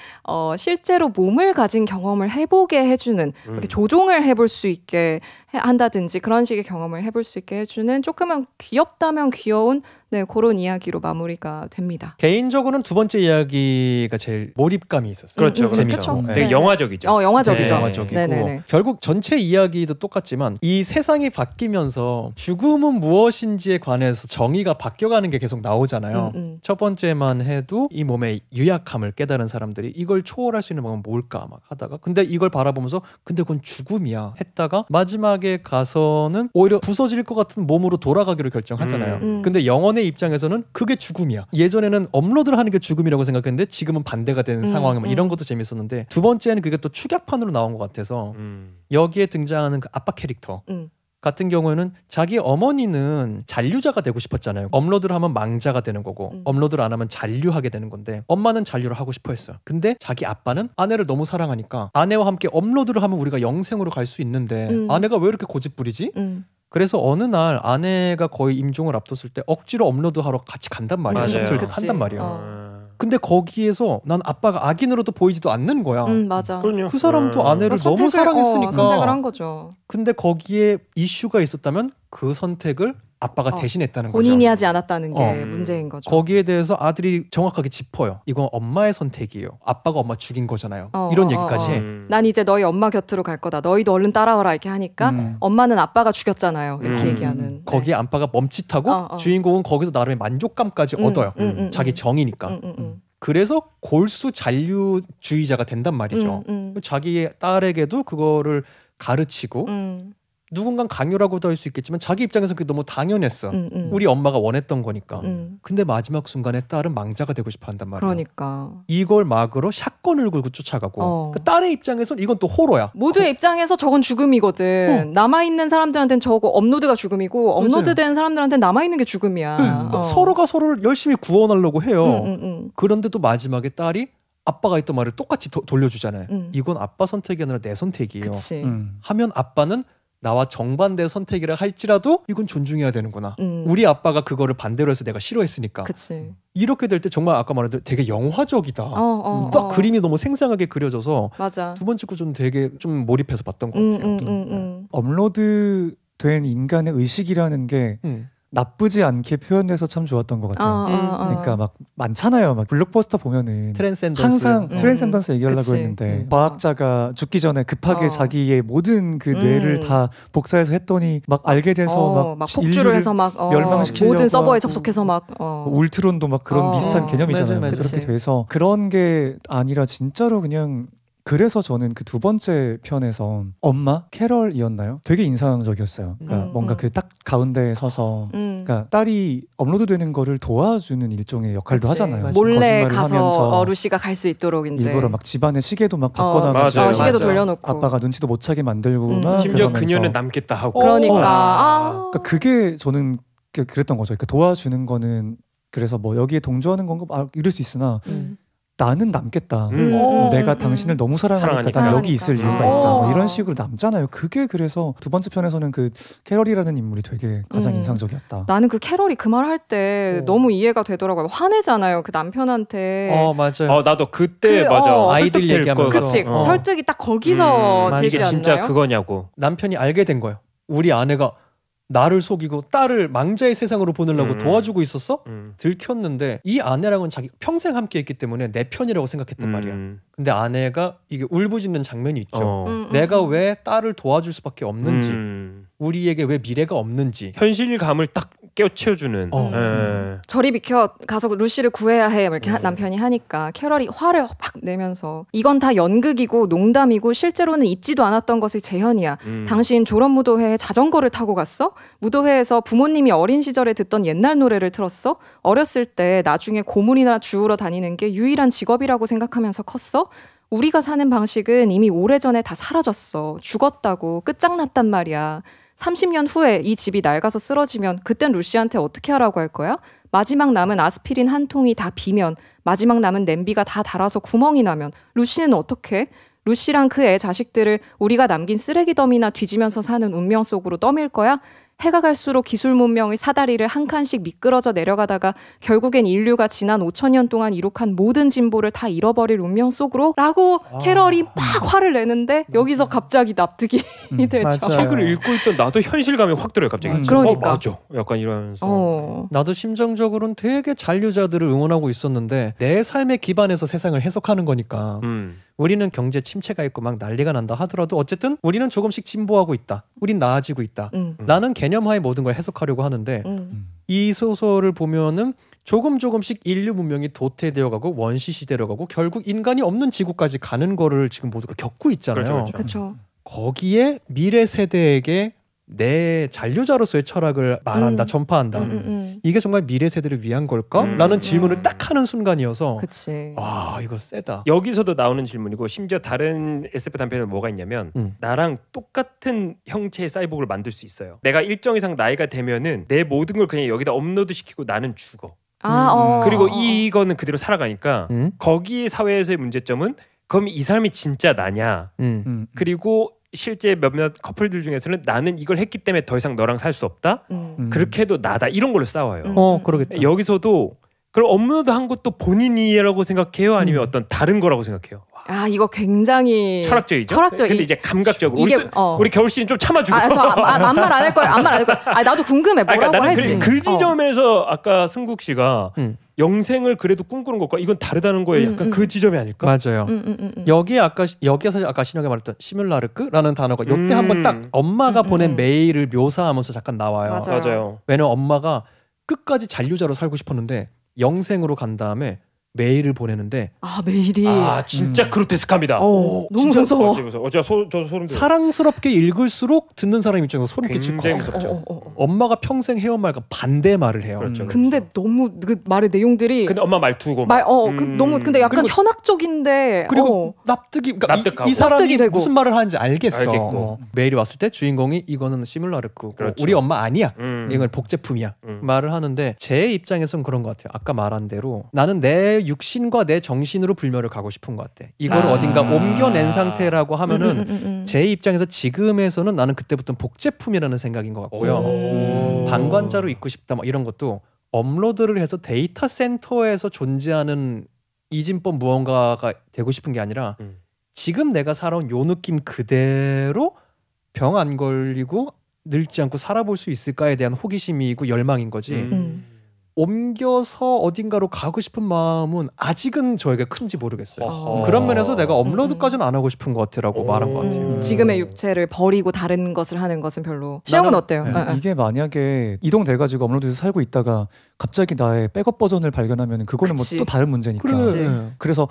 실제로 몸을 가진 경험을 해보게 해주는, 이렇게 조종을 해볼 수 있게 한다든지 그런 식의 경험을 해볼 수 있게 해주는 조금은 귀엽다면 귀여운 그런 이야기로 마무리가 됩니다. 개인적으로는 두 번째 이야기가 제일 몰입감이 있었어요. 그렇죠. 재밌죠. 되게 네. 영화적이죠. 영화적이죠. 네. 영화적이고 결국 전체 이야기도 똑같지만 이 세상이 바뀌면서 죽음은 무엇인지에 관해서 정의가 바뀌어가는 게 계속 나오잖아요. 첫 번째만 해도 이 몸의 유약함을 깨달은 사람들이 이걸 초월할 수 있는 방법은 뭘까 막 하다가, 근데 이걸 바라보면서 근데 그건 죽음이야 했다가 마지막에 가서는 오히려 부서질 것 같은 몸으로 돌아가기로 결정하잖아요. 근데 영혼의 입장에서는 그게 죽음이야. 예전에는 업로드를 하는 게 죽음이라고 생각했는데 지금은 반대가 되는 상황, 이런 것도 재밌었는데 두 번째는 그게 또 축약판으로 나온 것 같아서 여기에 등장하는 그 아빠 캐릭터 같은 경우에는 자기 어머니는 잔류자가 되고 싶었잖아요. 업로드를 하면 망자가 되는 거고 업로드를 안 하면 잔류하게 되는 건데 엄마는 잔류를 하고 싶어 했어요. 근데 자기 아빠는 아내를 너무 사랑하니까 아내와 함께 업로드를 하면 우리가 영생으로 갈 수 있는데 아내가 왜 이렇게 고집부리지? 그래서 어느 날 아내가 거의 임종을 앞뒀을 때 억지로 업로드하러 같이 간단 말이에요. 셔틀 한단 말이에요. 근데 거기에서 난 아빠가 악인으로도 보이지도 않는 거야. 맞아. 그 사람도 아내를 너무 사랑했으니까. 선택을 한 거죠. 근데 거기에 이슈가 있었다면 그 선택을 아빠가 대신했다는 거죠. 본인이 하지 않았다는 게 문제인 거죠. 거기에 대해서 아들이 정확하게 짚어요. 이건 엄마의 선택이에요. 아빠가 엄마 죽인 거잖아요. 이런 얘기까지. 난 이제 너희 엄마 곁으로 갈 거다. 너희도 얼른 따라와라 이렇게 하니까 엄마는 아빠가 죽였잖아요. 이렇게 얘기하는. 거기에 아빠가 멈칫하고 주인공은 거기서 나름의 만족감까지 얻어요. 자기 정이니까. 그래서 골수 잔류주의자가 된단 말이죠. 자기의 딸에게도 그거를 가르치고 누군가 강요라고도 할 수 있겠지만 자기 입장에서 그게 너무 당연했어. 우리 엄마가 원했던 거니까. 근데 마지막 순간에 딸은 망자가 되고 싶어 한단 말이야. 그러니까 이걸 막으러 샷건을 걸고 쫓아가고 그 딸의 입장에서는 이건 또 호러야. 모두의 입장에서 저건 죽음이거든. 남아있는 사람들한테는 저거 업로드가 죽음이고 업로드된 사람들한테는 남아있는 게 죽음이야. 서로가 서로를 열심히 구원하려고 해요. 그런데도 마지막에 딸이 아빠가 했던 말을 똑같이 돌려주잖아요. 이건 아빠 선택이 아니라 내 선택이에요. 하면 아빠는 나와 정반대 선택이라 할지라도 이건 존중해야 되는구나. 우리 아빠가 그거를 반대로 해서 내가 싫어했으니까. 그치. 이렇게 될 때 정말 아까 말한 되게 영화적이다. 딱 그림이 너무 생생하게 그려져서 맞아. 두 번째 구조는 되게 좀 몰입해서 봤던 것 같아요. 업로드된 인간의 의식이라는 게 나쁘지 않게 표현돼서 참 좋았던 것 같아요. 그러니까 막 많잖아요. 막 블록버스터 보면은 트랜센던스. 항상 트랜센던스 얘기하려고 했는데 과학자가 죽기 전에 급하게 자기의 모든 그 뇌를 다 복사해서 했더니 막 알게 돼서 막 폭주를 해서 막 멸망시키려고 모든 서버에 접속해서 막 울트론도 막 그런 비슷한 개념이잖아요. 맞아. 그렇게 돼서 그런 게 아니라 진짜로 그냥 그래서 저는 그 두 번째 편에서 엄마 캐럴이었나요? 되게 인상적이었어요. 그러니까 뭔가 그 딱 가운데에 서서 그러니까 딸이 업로드되는 거를 도와주는 일종의 역할도 하잖아요. 몰래 가서 루시가 갈 수 있도록 이제 일부러 막 집안의 시계도 막 바꿔놔서 시계도 돌려놓고 아빠가 눈치도 못 차게 만들고 막 심지어 그녀는 남겠다 하고 그러니까 그게 저는 그랬던 거죠. 그러니까 도와주는 거는 그래서 뭐 여기에 동조하는 건가 이럴 수 있으나 나는 남겠다. 내가 당신을 너무 사랑하니까 난 여기 있을 이유가 있다. 뭐 이런 식으로 남잖아요. 그게 그래서 두 번째 편에서는 그 캐럴이라는 인물이 되게 가장 인상적이었다. 나는 그 캐럴이 그 말 할 때 너무 이해가 되더라고요. 화내잖아요. 그 남편한테. 맞아요. 나도 그때 맞아. 아이들 얘기하면서. 그치. 설득이 딱 거기서 되지 이게 않나요? 진짜 그거냐고. 남편이 알게 된 거예요. 우리 아내가 나를 속이고 딸을 망자의 세상으로 보내려고 도와주고 있었어? 들켰는데 이 아내랑은 자기 평생 함께 했기 때문에 내 편이라고 생각했단 말이야. 근데 아내가 이게 울부짖는 장면이 있죠. 내가 왜 딸을 도와줄 수밖에 없는지 우리에게 왜 미래가 없는지 현실감을 딱 깨우쳐주는 저리 비켜 가서 루시를 구해야 해 이렇게 남편이 하니까 캐럴이 화를 막 내면서 이건 다 연극이고 농담이고 실제로는 있지도 않았던 것이 재현이야. 당신 졸업무도회에 자전거를 타고 갔어? 무도회에서 부모님이 어린 시절에 듣던 옛날 노래를 틀었어? 어렸을 때 나중에 고문이나 주우러 다니는 게 유일한 직업이라고 생각하면서 컸어? 우리가 사는 방식은 이미 오래전에 다 사라졌어. 죽었다고 끝장났단 말이야. 30년 후에 이 집이 낡아서 쓰러지면 그땐 루시한테 어떻게 하라고 할 거야? 마지막 남은 아스피린 한 통이 다 비면 마지막 남은 냄비가 다 닳아서 구멍이 나면 루시는 어떻게? 루시랑 그 애 자식들을 우리가 남긴 쓰레기 더미나 뒤지면서 사는 운명 속으로 떠밀 거야? 해가 갈수록 기술 문명의 사다리를 한 칸씩 미끄러져 내려가다가 결국엔 인류가 지난 5,000년 동안 이룩한 모든 진보를 다 잃어버릴 운명 속으로? 라고 캐럴이 막 화를 내는데 여기서 갑자기 납득이 되죠. 책을 읽고 있던 나도 현실감이 확 들어요. 갑자기. 그러니까. 맞아. 약간 이러면서. 나도 심정적으로는 되게 잔류자들을 응원하고 있었는데 내 삶의 기반에서 세상을 해석하는 거니까 우리는 경제 침체가 있고 막 난리가 난다 하더라도 어쨌든 우리는 조금씩 진보하고 있다. 우린 나아지고 있다. 라는 개념하에 모든 걸 해석하려고 하는데 이 소설을 보면은 조금씩 인류 문명이 도태되어가고 원시 시대로 가고 결국 인간이 없는 지구까지 가는 거를 지금 모두가 겪고 있잖아요. 그렇죠. 거기에 미래 세대에게 내 잔류자로서의 철학을 말한다, 전파한다. 이게 정말 미래 세대를 위한 걸까? 라는 질문을 딱 하는 순간이어서 그치. 이거 세다. 여기서도 나오는 질문이고 심지어 다른 SF 단편에 뭐가 있냐면 나랑 똑같은 형체의 사이보그를 만들 수 있어요. 내가 일정 이상 나이가 되면은 내 모든 걸 그냥 여기다 업로드시키고 나는 죽어. 그리고 이거는 그대로 살아가니까 거기 사회에서의 문제점은 그럼 이 사람이 진짜 나냐? 그리고 실제 몇몇 커플들 중에서는 나는 이걸 했기 때문에 더 이상 너랑 살 수 없다. 그렇게 해도 나다. 이런 걸로 싸워요. 그러겠다. 여기서도 그럼 업로드한 것도 본인이라고 생각해요? 아니면 어떤 다른 거라고 생각해요? 이거 굉장히 철학적이죠. 근데 이제 감각적으로 우리 겨울 씨는 좀 참아주고. 저 아무 말 안 할 거예요. 아무 말 안 할 거예요. 나도 궁금해. 뭐라고 나는 할지. 그 지점에서 아까 승국 씨가 영생을 그래도 꿈꾸는 것과 이건 다르다는 거에 약간 그 지점이 아닐까? 맞아요. 여기에서 아까 신혁이 말했던 시뮬라르크라는 단어가 이때 한번 딱 엄마가 보낸 메일을 묘사하면서 잠깐 나와요. 맞아요. 왜냐면 엄마가 끝까지 잔류자로 살고 싶었는데 영생으로 간 다음에 메일을 보내는데 메일이 진짜 그로테스크합니다. 너무 무서워. 저 소름. 사랑스럽게 읽을수록 듣는 사람 입장에서 소름 끼칠 거. 굉장히 엄마가 평생 해온 말과 반대 말을 해요. 그렇죠. 근데 너무 그 말의 내용들이 근데 엄마 말투고 너무 근데 약간 현학적인데 그리고 납득이 그러니까 이 사람이 되고. 무슨 말을 하는지 알겠고. 메일이 왔을 때 주인공이 이거는 시뮬라르크 그렇죠. 우리 엄마 아니야. 이건 복제품이야. 말을 하는데 제 입장에서는 그런 것 같아요. 아까 말한 대로 나는 내 육신과 내 정신으로 불멸을 가고 싶은 것 같아. 이걸 어딘가 옮겨낸 상태라고 하면은 제 입장에서 지금에서는 나는 그때부터 복제품이라는 생각인 것 같고요. 방관자로 있고 싶다 막 이런 것도 업로드를 해서 데이터 센터에서 존재하는 이진법 무언가가 되고 싶은 게 아니라 지금 내가 살아온 요 느낌 그대로 병 안 걸리고 늙지 않고 살아볼 수 있을까에 대한 호기심이고 열망인 거지. 옮겨서 어딘가로 가고 싶은 마음은 아직은 저에게 큰지 모르겠어요. 그런 면에서 내가 업로드까지는 안 하고 싶은 것 같으라고 말한 것 같아요. 지금의 육체를 버리고 다른 것을 하는 것은 별로. 시영은 어때요? 이게 만약에 이동돼가지고 업로드해서 살고 있다가 갑자기 나의 백업 버전을 발견하면 그거는 뭐 또 다른 문제니까. 그래서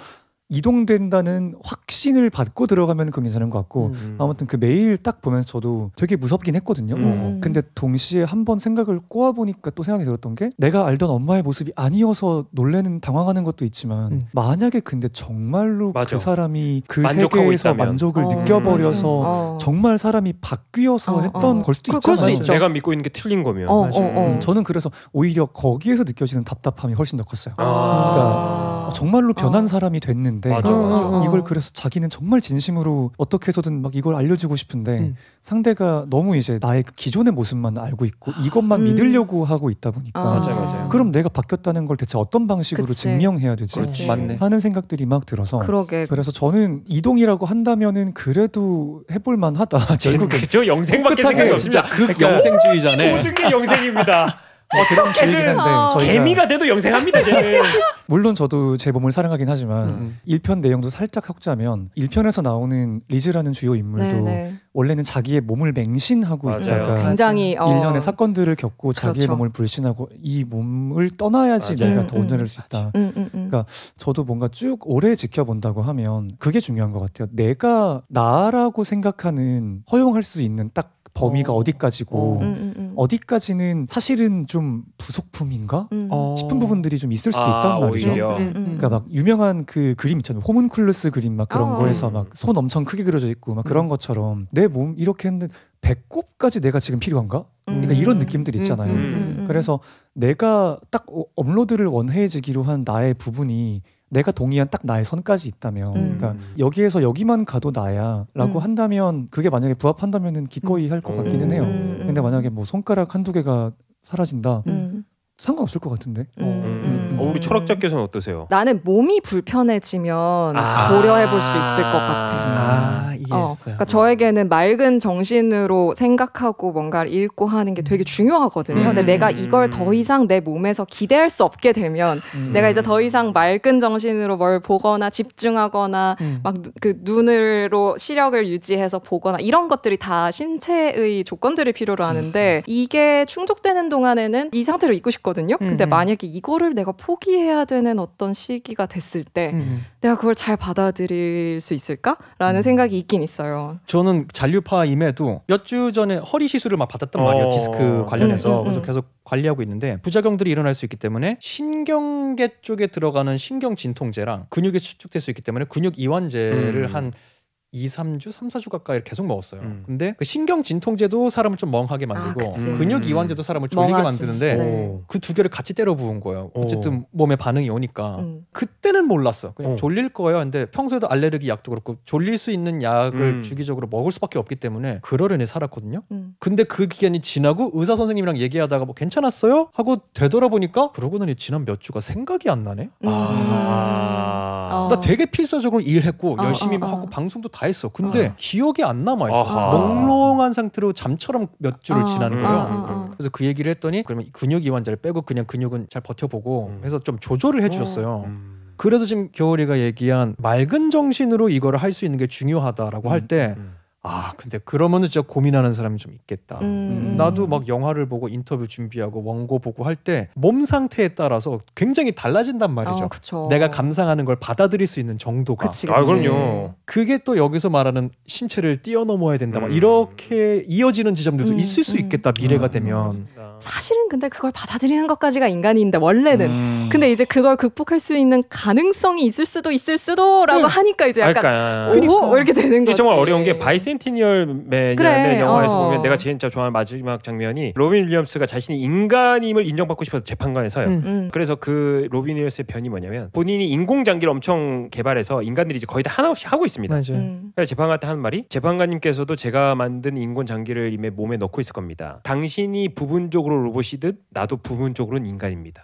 이동된다는 확신을 받고 들어가면 그건 괜찮은 것 같고 아무튼 그 메일 딱 보면서 저도 되게 무섭긴 했거든요. 근데 동시에 한번 생각을 꼬아보니까 또 생각이 들었던 게 내가 알던 엄마의 모습이 아니어서 놀래는 당황하는 것도 있지만 만약에 근데 정말로 그 사람이 그 세계에서 만족을 느껴버려서 정말 사람이 바뀌어서 했던 걸 수도 있잖아요. 내가 믿고 있는 게 틀린 거면. 저는 그래서 오히려 거기에서 느껴지는 답답함이 훨씬 더 컸어요. 그러니까 정말로 변한 사람이 됐는데 맞아. 이걸 그래서 자기는 정말 진심으로 어떻게 해서든 막 이걸 알려주고 싶은데 상대가 너무 이제 나의 기존의 모습만 알고 있고 이것만 믿으려고 하고 있다 보니까 맞아요. 그럼 내가 바뀌었다는 걸 대체 어떤 방식으로 증명해야 되지 하는 생각들이 막 들어서 그래서 저는 이동이라고 한다면은 그래도 해볼 만하다. 결국은 그죠? 영생밖에 생각이 없습니다. 극영생주의자네. 모든 게 영생입니다. 그런 주의긴 한데 개미가 돼도 영생합니다. 쟤는. 물론 저도 제 몸을 사랑하긴 하지만 1편 내용도 살짝 섞자면 1편에서 나오는 리즈라는 주요 인물도 원래는 자기의 몸을 맹신하고 있다가 굉장히 일련의 사건들을 겪고 자기의 몸을 불신하고 이 몸을 떠나야지 내가 더 온전할 수 있다. 그러니까 저도 뭔가 쭉 오래 지켜본다고 하면 그게 중요한 것 같아요. 내가 나라고 생각하는 허용할 수 있는 딱 범위가 어디까지고 어디까지는 사실은 좀 부속품인가 싶은 부분들이 좀 있을 수도 있단 말이죠. 그러니까 막 유명한 그 그림 있잖아요. 호문클루스 그림 막 그런 거에서 막 손 엄청 크게 그려져 있고 막 그런 것처럼 내 몸 이렇게 했는데 배꼽까지 내가 지금 필요한가? 그러니까 이런 느낌들 있잖아요. 그래서 내가 딱 업로드를 원해지기로 한 나의 부분이 내가 동의한 딱 나의 선까지 있다면 그러니까 여기에서 여기만 가도 나야 라고 한다면 그게 만약에 부합한다면 기꺼이 할 것 같기는 해요. 근데 만약에 뭐 손가락 한두 개가 사라진다? 상관없을 것 같은데. 우리 철학자께서는 어떠세요? 나는 몸이 불편해지면 고려해볼 수 있을 것 같아. 이해했어요. 그러니까 저에게는 맑은 정신으로 생각하고 뭔가를 읽고 하는 게 되게 중요하거든요. 근데 내가 이걸 더 이상 내 몸에서 기대할 수 없게 되면 내가 이제 더 이상 맑은 정신으로 뭘 보거나 집중하거나 막 그 눈으로 시력을 유지해서 보거나 이런 것들이 다 신체의 조건들을 필요로 하는데 이게 충족되는 동안에는 이 상태로 있고 싶거든요. 근데 만약에 이거를 내가 포기해야 되는 어떤 시기가 됐을 때 내가 그걸 잘 받아들일 수 있을까라는 생각이 있긴 있어요. 저는 잔류파임에도 몇 주 전에 허리 시술을 막 받았단 말이에요. 디스크 관련해서. 그래서 계속 관리하고 있는데 부작용들이 일어날 수 있기 때문에 신경계 쪽에 들어가는 신경 진통제랑 근육이 수축될 수 있기 때문에 근육 이완제를 한 2-3주, 3-4주 가까이 계속 먹었어요. 근데 그 신경 진통제도 사람을 좀 멍하게 만들고 근육 이완제도 사람을 졸리게 만드는데 그 두 개를 같이 때려 부은 거예요. 어쨌든 몸에 반응이 오니까. 그때는 몰랐어. 그냥 졸릴 거예요. 근데 평소에도 알레르기 약도 그렇고 졸릴 수 있는 약을 주기적으로 먹을 수밖에 없기 때문에 그러려니 살았거든요. 근데 그 기간이 지나고 의사 선생님이랑 얘기하다가 뭐 괜찮았어요? 하고 되돌아보니까 그러고 나니 지난 몇 주가 생각이 안 나네. 나 되게 필사적으로 일했고 열심히 하고 방송도 다 했어. 근데 기억이 안 남아있어. 몽롱한 상태로 잠처럼 몇 주를 지나는 거예요. 그래서 그 얘기를 했더니 그러면 근육 이완제를 빼고 그냥 근육은 잘 버텨보고 해서 좀 조절을 해주셨어요. 그래서 지금 겨울이가 얘기한 맑은 정신으로 이거를 할 수 있는 게 중요하다라고 할 때 근데 그러면은 진짜 고민하는 사람이 좀 있겠다. 나도 막 영화를 보고 인터뷰 준비하고 원고 보고 할 때 몸 상태에 따라서 굉장히 달라진단 말이죠. 내가 감상하는 걸 받아들일 수 있는 정도가. 그치. 그럼요. 그게 또 여기서 말하는 신체를 뛰어넘어야 된다. 이렇게 이어지는 지점들도 있을 수 있겠다. 미래가 되면. 사실은 근데 그걸 받아들이는 것까지가 인간인데 원래는. 근데 이제 그걸 극복할 수 있는 가능성이 있을 수도라고 하니까 이제 약간 오호 이렇게 되는 거지. 정말 어려운 게 바이센티니얼 맨이라는 영화에서 보면 내가 진짜 좋아하는 마지막 장면이 로빈 윌리엄스가 자신이 인간임을 인정받고 싶어서 재판관에 서요. 그래서 그 로빈 윌리엄스의 변이 뭐냐면 본인이 인공장기를 엄청 개발해서 인간들이 이제 거의 다 하나 없이 하고 있습니다. 그래서 재판관 때 하는 말이 재판관님께서도 제가 만든 인공장기를 이미 몸에 넣고 있을 겁니다. 당신이 부분적으로 로봇이듯 나도 부분적으로는 인간입니다.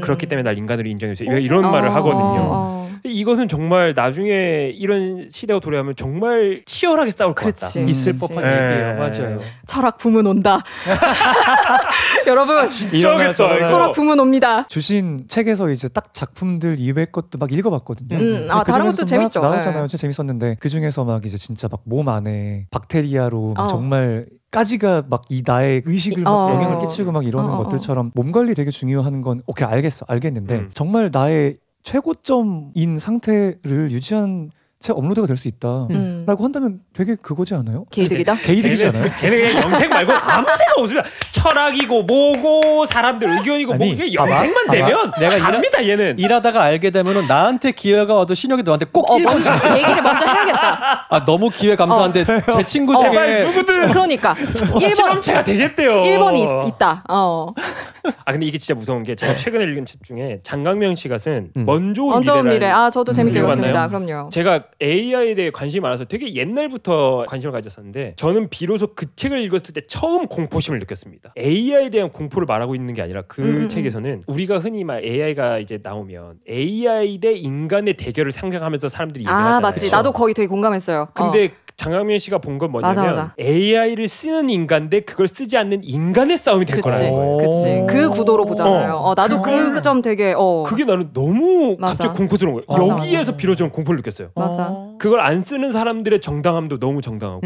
그렇기 때문에 날 인간으로 인정해주세요. 이런 말을 하거든요. 이것은 정말 나중에 이런 시대가 도래하면 정말 치열하게 싸울 것 같다. 있을 법한 얘기예요. 맞아요. 철학 부문 온다. 여러분 진짜겠다. 철학 부문 옵니다. 주신 책에서 이제 딱 작품들 이외 것도 막 읽어봤거든요. 다른 것도 재밌죠. 나오잖아요. 진짜 재밌었는데 그 중에서 막 이제 진짜 막 몸 안에 박테리아로 정말 까지가 막 이 나의 의식을 막 영향을 끼치고 막 이러는 것들처럼 몸 관리 되게 중요한 건 오케이 알겠는데 정말 나의 최고점인 상태를 유지한 채 업로드가 될 수 있다라고 한다면 되게 그거지 않아요? 개이득이다? 개이득이지 않아요? 쟤는 그냥 영생 말고 아무 생각 없습니다. 철학이고 뭐고 사람들 의견이고 뭐 이게 영생만 되면 내가 갑니다. 얘는 일하다가 알게 되면은 나한테 기회가 와도 신혁이 너한테 꼭 얘기를 먼저 해야겠다. 너무 기회 감사한데 제 친구 중에 누구들 그러니까 1번 실험체가 되겠대요. 1번이 있다. 근데 이게 진짜 무서운 게 제가 최근에 읽은 책 중에 장강명 씨가 쓴 먼저 온 미래. 저도 재밌게 읽었습니다. 그럼요. 제가 AI에 대해 관심이 많아서 되게 옛날부터 관심을 가졌었는데 저는 비로소 그 책을 읽었을 때 처음 공포심을 느꼈습니다. AI에 대한 공포를 말하고 있는 게 아니라 그 책에서는 우리가 흔히 말 AI가 이제 나오면 AI 대 인간의 대결을 상상하면서 사람들이 얘기하잖아요. 맞지. 나도 거기 되게 공감했어요. 근데 장강민 씨가 본 건 뭐냐면 맞아. AI를 쓰는 인간 대 그걸 쓰지 않는 인간의 싸움이 될 거라는 거예요. 그치. 그 구도로 보잖아요. 나도 그 점 되게 그게 나는 너무 갑자기 공포스러운 거예요. 여기에서 비로소 저는 공포를 느꼈어요. 맞아. 그걸 안 쓰는 사람들의 정당함도 너무 정당하고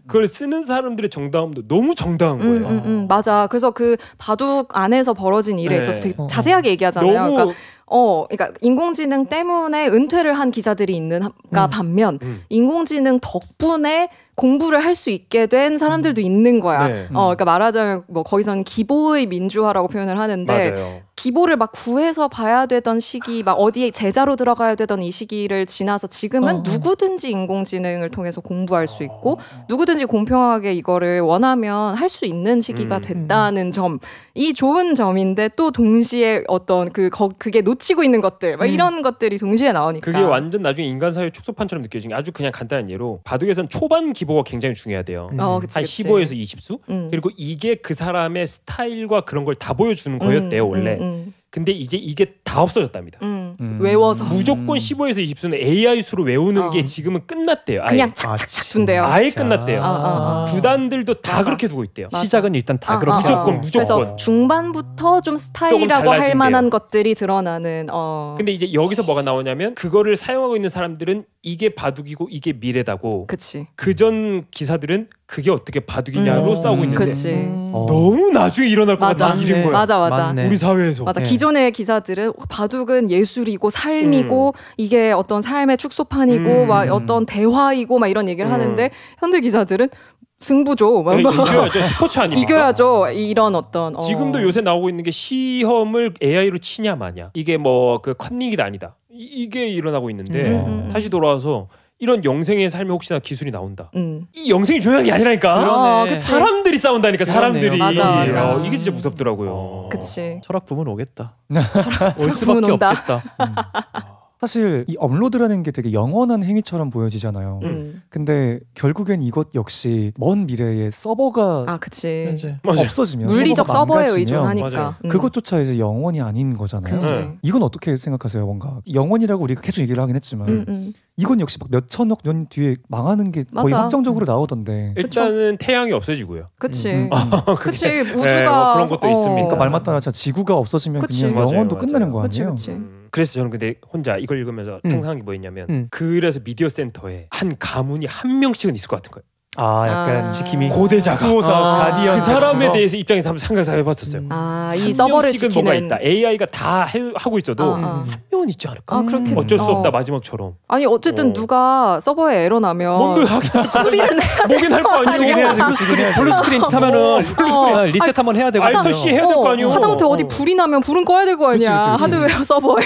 그걸 쓰는 사람들의 정당함도 너무 정당한 거예요. 맞아. 그래서 그 바둑 안에서 벌어진 일에 있어서 되게 자세하게 얘기하잖아요. 너무 그러니까 인공지능 때문에 은퇴를 한 기자들이 있는가 반면 인공지능 덕분에 공부를 할 수 있게 된 사람들도 있는 거야. 그러니까 말하자면 뭐 거기서는 기보의 민주화라고 표현을 하는데 맞아요. 기보를 막 구해서 봐야 되던 시기, 막 어디에 제자로 들어가야 되던 이 시기를 지나서 지금은 누구든지 인공지능을 통해서 공부할 수 있고 누구든지 공평하게 이거를 원하면 할 수 있는 시기가 됐다는 점이 좋은 점인데 또 동시에 어떤 그게 놓치고 있는 것들, 막 이런 것들이 동시에 나오니까 그게 완전 나중에 인간 사회 축소판처럼 느껴지는 게 아주 그냥 간단한 예로 바둑에서는 초반 기보가 굉장히 중요하대요. 한 15에서 20수 그리고 이게 그 사람의 스타일과 그런 걸 다 보여주는 거였대요 원래. 근데 이제 이게 다 없어졌답니다. 외워서 무조건 15에서 20수는 AI 수로 외우는 게 지금은 끝났대요. 아예. 그냥 착착착 둔대요. 아예 끝났대요. 구단들도 다 그렇게 두고 있대요. 시작은 일단 다 그렇게 무조건. 그래서 중반부터 좀 스타일이라고 할 만한 것들이 드러나는. 근데 이제 여기서 뭐가 나오냐면 그거를 사용하고 있는 사람들은 이게 바둑이고 이게 미래다고. 그치. 그전 기사들은 그게 어떻게 바둑이냐로 싸우고 있는데 그치. 너무 나중에 일어날 것 같은 일인 거야. 맞아. 우리 사회에서. 맞아. 기존의 기사들은 바둑은 예술이고 삶이고 이게 어떤 삶의 축소판이고 막 어떤 대화이고 막 이런 얘기를 하는데 현대 기사들은 승부죠. 이겨야죠. 스포츠 아닙니까? 이겨야죠. 이런 어떤 지금도 요새 나오고 있는 게 시험을 AI로 치냐 마냐. 이게 뭐 그 컨닝이다 아니다. 이게 일어나고 있는데 다시 돌아와서 이런 영생의 삶에 혹시나 기술이 나온다. 이 영생이 중요한 게 아니라니까. 사람들이 싸운다니까. 사람들이. 맞아. 이게 진짜 무섭더라고요. 그치. 철학 부문 오겠다. 올 수밖에 없겠다. 사실 이 업로드라는 게 되게 영원한 행위처럼 보여지잖아요. 근데 결국엔 이것 역시 먼 미래에 서버가 그치. 없어지면 물리적 서버에 의존하니까 그것조차 이제 영원이 아닌 거잖아요. 이건 어떻게 생각하세요? 뭔가 영원이라고 우리가 계속 얘기를 하긴 했지만 이건 역시 막 몇 천억 년 뒤에 망하는 게 거의 확정적으로 나오던데 일단은 태양이 없어지고요. 그치. 그치. 우주가 뭐 그런 것도 있습니다. 그러니까 말 맞다나 지구가 없어지면 그냥 영원도 끝나는 거 아니에요? 그치. 그래서 저는 근데 혼자 이걸 읽으면서 상상한 게 뭐였냐면 그래서 미디어 센터에 한 가문이 한 명씩은 있을 것 같은 거예요. 약간 지킴이 고대자가 수호사 가디언 그 사람에 대해서 입장에서 한번 상상해봤었어요. 이 서버를 지키는 뭐가 있다. AI가 다 하고 있어도 한 명은 있지 않을까? 그렇겠다. 어쩔 수 없다 마지막처럼. 아니 어쨌든 누가 서버에 에러 나면 수리를 해야 돼. 뭐긴 할 거 아니에요. 블루스크린 타면은 리셋 한번 해야 되거든요. 알터시 해야 될 거 아니에요. 하다못해 어디 불이 나면 불은 꺼야 될 거 아니야. 그치. 하드웨어 서버에.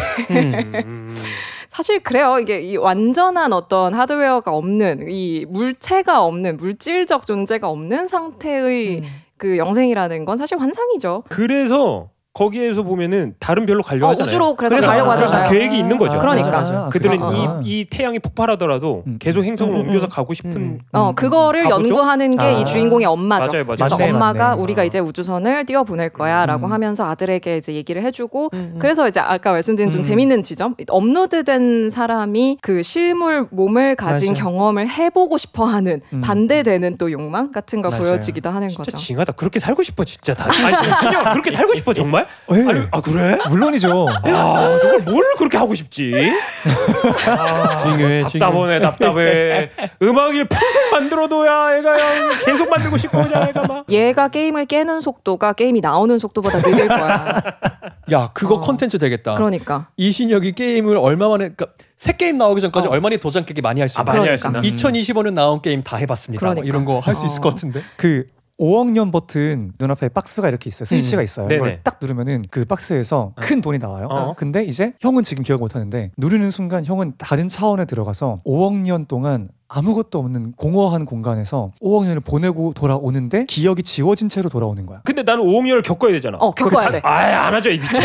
사실 그래요. 이게 이 완전한 어떤 하드웨어가 없는, 이 물체가 없는, 물질적 존재가 없는 상태의 그 영생이라는 건 사실 환상이죠. 그래서 거기에서 보면은 다른 별로 가려고 하잖아요. 우주로 그래서 가려고 하잖아요. 계획이 있는 거죠. 그러니까. 그들은 이 태양이 폭발하더라도 계속 행성을 옮겨서 가고 싶은 그거를 가보죠? 연구하는 게 이 주인공의 엄마죠. 맞아요. 그래서 엄마가 우리가 이제 우주선을 띄워보낼 거야라고 하면서 아들에게 이제 얘기를 해주고 그래서 이제 아까 말씀드린 좀 재밌는 지점, 업로드된 사람이 그 실물 몸을 가진 경험을 해보고 싶어하는 반대되는 또 욕망 같은 걸 보여지기도 하는 거죠. 진짜 징하다. 그렇게 살고 싶어 진짜 다. 진짜 그렇게 살고 싶어 정말? 아니, 그래? 물론이죠. 저걸 뭘 그렇게 하고 싶지? 답답해. 음악을 평생 만들어둬야 얘가 계속 만들고 싶어 그냥 얘가 막. 얘가 게임을 깨는 속도가 게임이 나오는 속도보다 느릴 거야. 야, 그거 콘텐츠 되겠다. 그러니까. 이신혁이 게임을 얼마 만에, 그러니까 새 게임 나오기 전까지 얼마나 도전 깨기 많이 할 수 있나? 많이 할 수 있나? 2025년 나온 게임 다 해봤습니다. 그러니까. 뭐 이런 거 할 수 있을 것 같은데. 그 5억 년 버튼 눈앞에 박스가 이렇게 있어요. 스위치가 있어요. 네네. 이걸 딱 누르면은 그 박스에서 큰 돈이 나와요. 근데 이제 형은 지금 기억 못 하는데 누르는 순간 형은 다른 차원에 들어가서 5억 년 동안 아무것도 없는 공허한 공간에서 5억 년을 보내고 돌아오는데 기억이 지워진 채로 돌아오는 거야. 근데 나는 5억 년을 겪어야 되잖아. 겪어야 돼. 안 하죠 이 미친.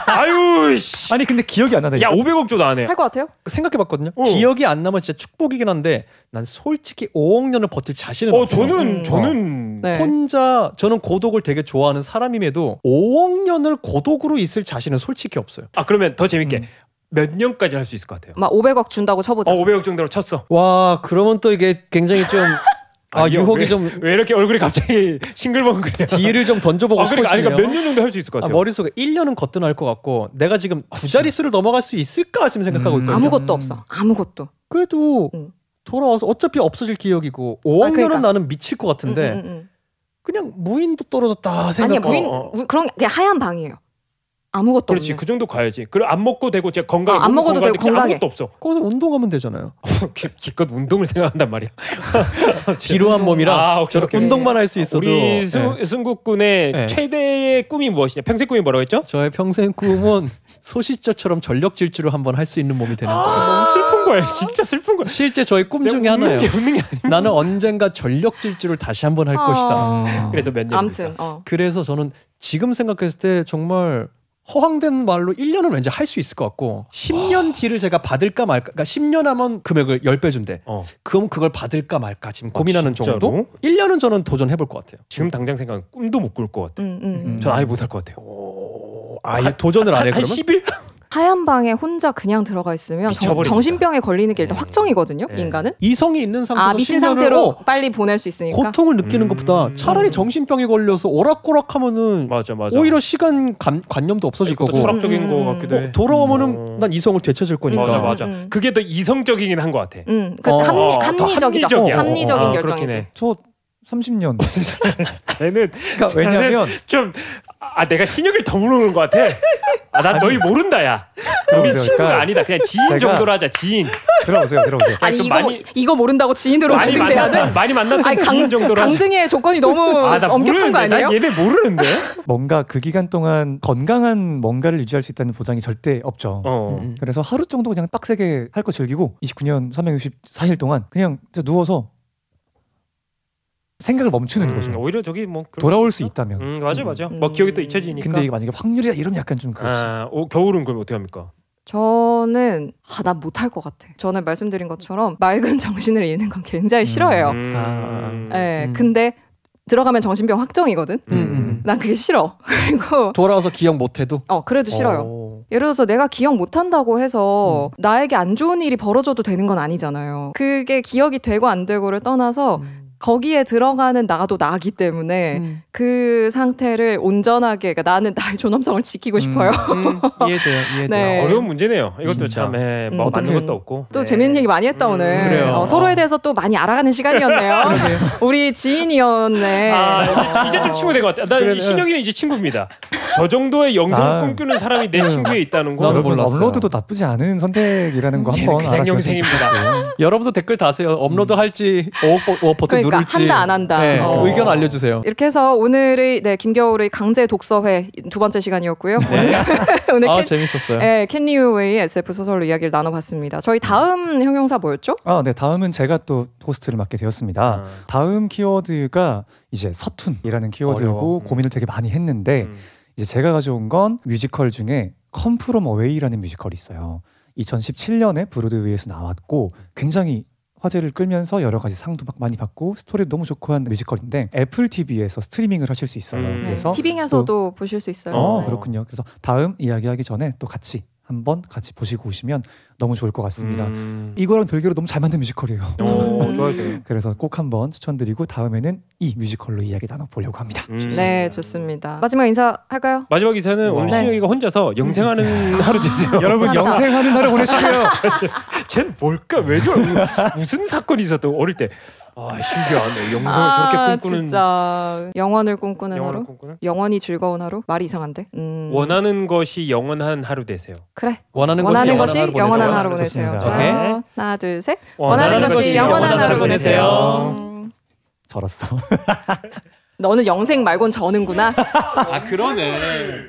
아유 씨. 아니 근데 기억이 안 나다. 야 500억 줘도 안 해. 할 것 같아요? 생각해봤거든요. 기억이 안 나면 진짜 축복이긴 한데 난 솔직히 5억 년을 버틸 자신은 없어요. 저는 네. 혼자 저는 고독을 되게 좋아하는 사람임에도 5억 년을 고독으로 있을 자신은 솔직히 없어요. 그러면 더 재밌게 몇 년까지 할 수 있을 것 같아요? 막 500억 준다고 쳐보자. 500억 정도로 쳤어. 와, 그러면 또 이게 굉장히 좀 유혹이 왜 이렇게 얼굴이 갑자기 싱글벙글해요? 뒤를 좀 던져보고 싶어지네요. 그러니까 몇 년 정도 할 수 있을 것 같아요? 머릿속에 1년은 거뜬할 것 같고 내가 지금 두 자릿수를 넘어갈 수 있을까 지금 생각하고 있거든요. 아무것도 없어. 아무것도. 그래도 돌아와서 어차피 없어질 기억이고 5억 년은 그러니까. 나는 미칠 것 같은데 그냥 무인도 떨어졌다 생각. 아니야 그런 그냥 하얀 방이에요. 아무것도 그렇지 없는. 그 정도 가야지. 그래 안 먹고 되고 제가 건강에 안 먹어도 되고 건강해. 아무것도 없어. 거기서 운동하면 되잖아요. 기껏 운동을 생각한단 말이야. 비루한 몸이라 오케이. 운동만 할 수 있어도. 우리 승국군의 최대의 꿈이 무엇이냐? 평생 꿈이 뭐라고 했죠? 저의 평생 꿈은 소시자처럼 전력 질주를 한번 할 수 있는 몸이 되는 거예요. 너무 슬픈 거야. 진짜 슬픈 거야. 실제 저의 꿈 중에 하나예요. 웃는 게 아니야. 나는 언젠가 전력 질주를 다시 한번 할 것이다. 그래서 몇 년? 아무튼 그래서 저는 지금 생각했을 때 정말 허황된 말로 1년은 왠지 할 수 있을 것 같고 10년 뒤를 제가 받을까 말까. 그러니까 10년 하면 금액을 10배 준대. 그럼 그걸 받을까 말까 지금 고민하는 진짜로? 정도? 1년은 저는 도전해볼 것 같아요. 지금 당장 생각은 꿈도 못 꿀 것 같아. 전 아예 못 할 것 같아요. 아예 도전을 안 해 한 그러면? 10일? 하얀 방에 혼자 그냥 들어가 있으면 정신병에 걸리는 게 일단 확정이거든요. 인간은. 이성이 있는 상태에서 미친 10년을 상태로 빨리 보낼 수 있으니까. 고통을 느끼는 것보다 차라리 정신병에 걸려서 오락가락하면은 맞아. 오히려 시간 관념도 없어질 이것도 거고 철학적인 거 같기도 해. 돌아오면은 난 이성을 되찾을 거니까. 맞아. 그게 더 이성적이긴 한 것 같아. 합리적이죠. 합리적인 결정이지. 그렇긴 해. 저 30년. 걔는 그러니까 왜냐면 좀 내가 신혁을 더 모르는 것 같아. 난 너희 모른다 야. 우리 친구 그러니까 아니다. 그냥 지인 정도로 하자. 지인. 들어보세요. 아니 좀 이거 모른다고 지인으로 많이 강등돼야 돼? 많이 만났던 지인 정도로 하자. 강등의 조건이 너무 엄격한 거 아니에요? 난 얘네 모르는데. 뭔가 그 기간 동안 건강한 뭔가를 유지할 수 있다는 보장이 절대 없죠. 그래서 하루 정도 그냥 빡세게 할 거 즐기고 29년 364일 동안 그냥 누워서 생각을 멈추는 거죠. 오히려 저기 뭐 돌아올 수 있다면. 맞아. 뭐 기억이 또 잊혀지니까. 근데 이게 만약에 확률이다 이러면 약간 좀 그렇지. 겨울은 그럼 어떻게 합니까? 저는 난 못할 것 같아. 저는 말씀드린 것처럼 맑은 정신을 잃는 건 굉장히 싫어해요. 근데 들어가면 정신병 확정이거든. 난 그게 싫어. 그리고 돌아와서 기억 못해도 그래도 싫어요. 예를 들어서 내가 기억 못한다고 해서 나에게 안 좋은 일이 벌어져도 되는 건 아니잖아요. 그게 기억이 되고 안 되고를 떠나서 거기에 들어가는 나도 나기 때문에 그 상태를 온전하게, 그러니까 나는 나의 존엄성을 지키고 싶어요. 이해돼요. 네. 어려운 문제네요. 이것도 참 뭐 맞는 것도 없고. 또 재밌는 얘기 많이 했다 오늘. 서로에 대해서 또 많이 알아가는 시간이었네요. 우리 지인이었네. 이제 좀 친구 된 것 같아. 나 신혁이는 이제 친구입니다. 저 정도의 영상을 꿈꾸는 사람이 내 친구에 있다는 거. 여러분 업로드도 나쁘지 않은 선택이라는 거 한번 알아주세요. 여러분도 댓글 다세요. 업로드 할지 버튼 그러니까 누를지 한다 안 한다. 네, 의견 알려주세요. 이렇게 해서 오늘의 김겨울의 강제 독서회 두 번째 시간이었고요. 오늘 재밌었어요. 네, 켄리우의 SF 소설로 이야기를 나눠봤습니다. 저희 다음 형용사 뭐였죠? 네, 다음은 제가 또 호스트를 맡게 되었습니다. 다음 키워드가 이제 서툰이라는 키워드고 고민을 되게 많이 했는데 이제 제가 가져온 건 뮤지컬 중에 Come From Away라는 뮤지컬이 있어요. 2017년에 브로드웨이에서 나왔고 굉장히 화제를 끌면서 여러 가지 상도 많이 받고 스토리도 너무 좋고 한 뮤지컬인데 애플 TV에서 스트리밍을 하실 수 있어요. 그래서 티빙에서도 보실 수 있어요. 그렇군요. 그래서 다음 이야기하기 전에 또 같이 한번 같이 보시고 오시면 너무 좋을 것 같습니다. 이거랑 별개로 너무 잘 만든 뮤지컬이에요. 좋아요. 그래서 꼭 한번 추천드리고 다음에는 이 뮤지컬로 이야기 나눠보려고 합니다. 네, 좋습니다. 마지막 인사할까요? 마지막 인사는 오늘 신혁이가 혼자서 영생하는 하루 되세요. 여러분 영생하는 하루 보내시고요. 쟤는 뭘까? 왜 저래? 무슨 사건이 있었던 어릴 때. 신기하네. 영생을 저렇게 꿈꾸는. 진짜 영원을 꿈꾸는 하루? 영원히 즐거운 하루? 말이 이상한데? 원하는 것이 영원한 하루 되세요. 그래. 원하는 것이 영원한 하루 보내세요. 좋습니다. 하나, 둘, 셋. 원하는 것이 영원한 하루 보내세요. 절었어. 너는 영생 말곤 저는구나. 그러네.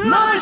널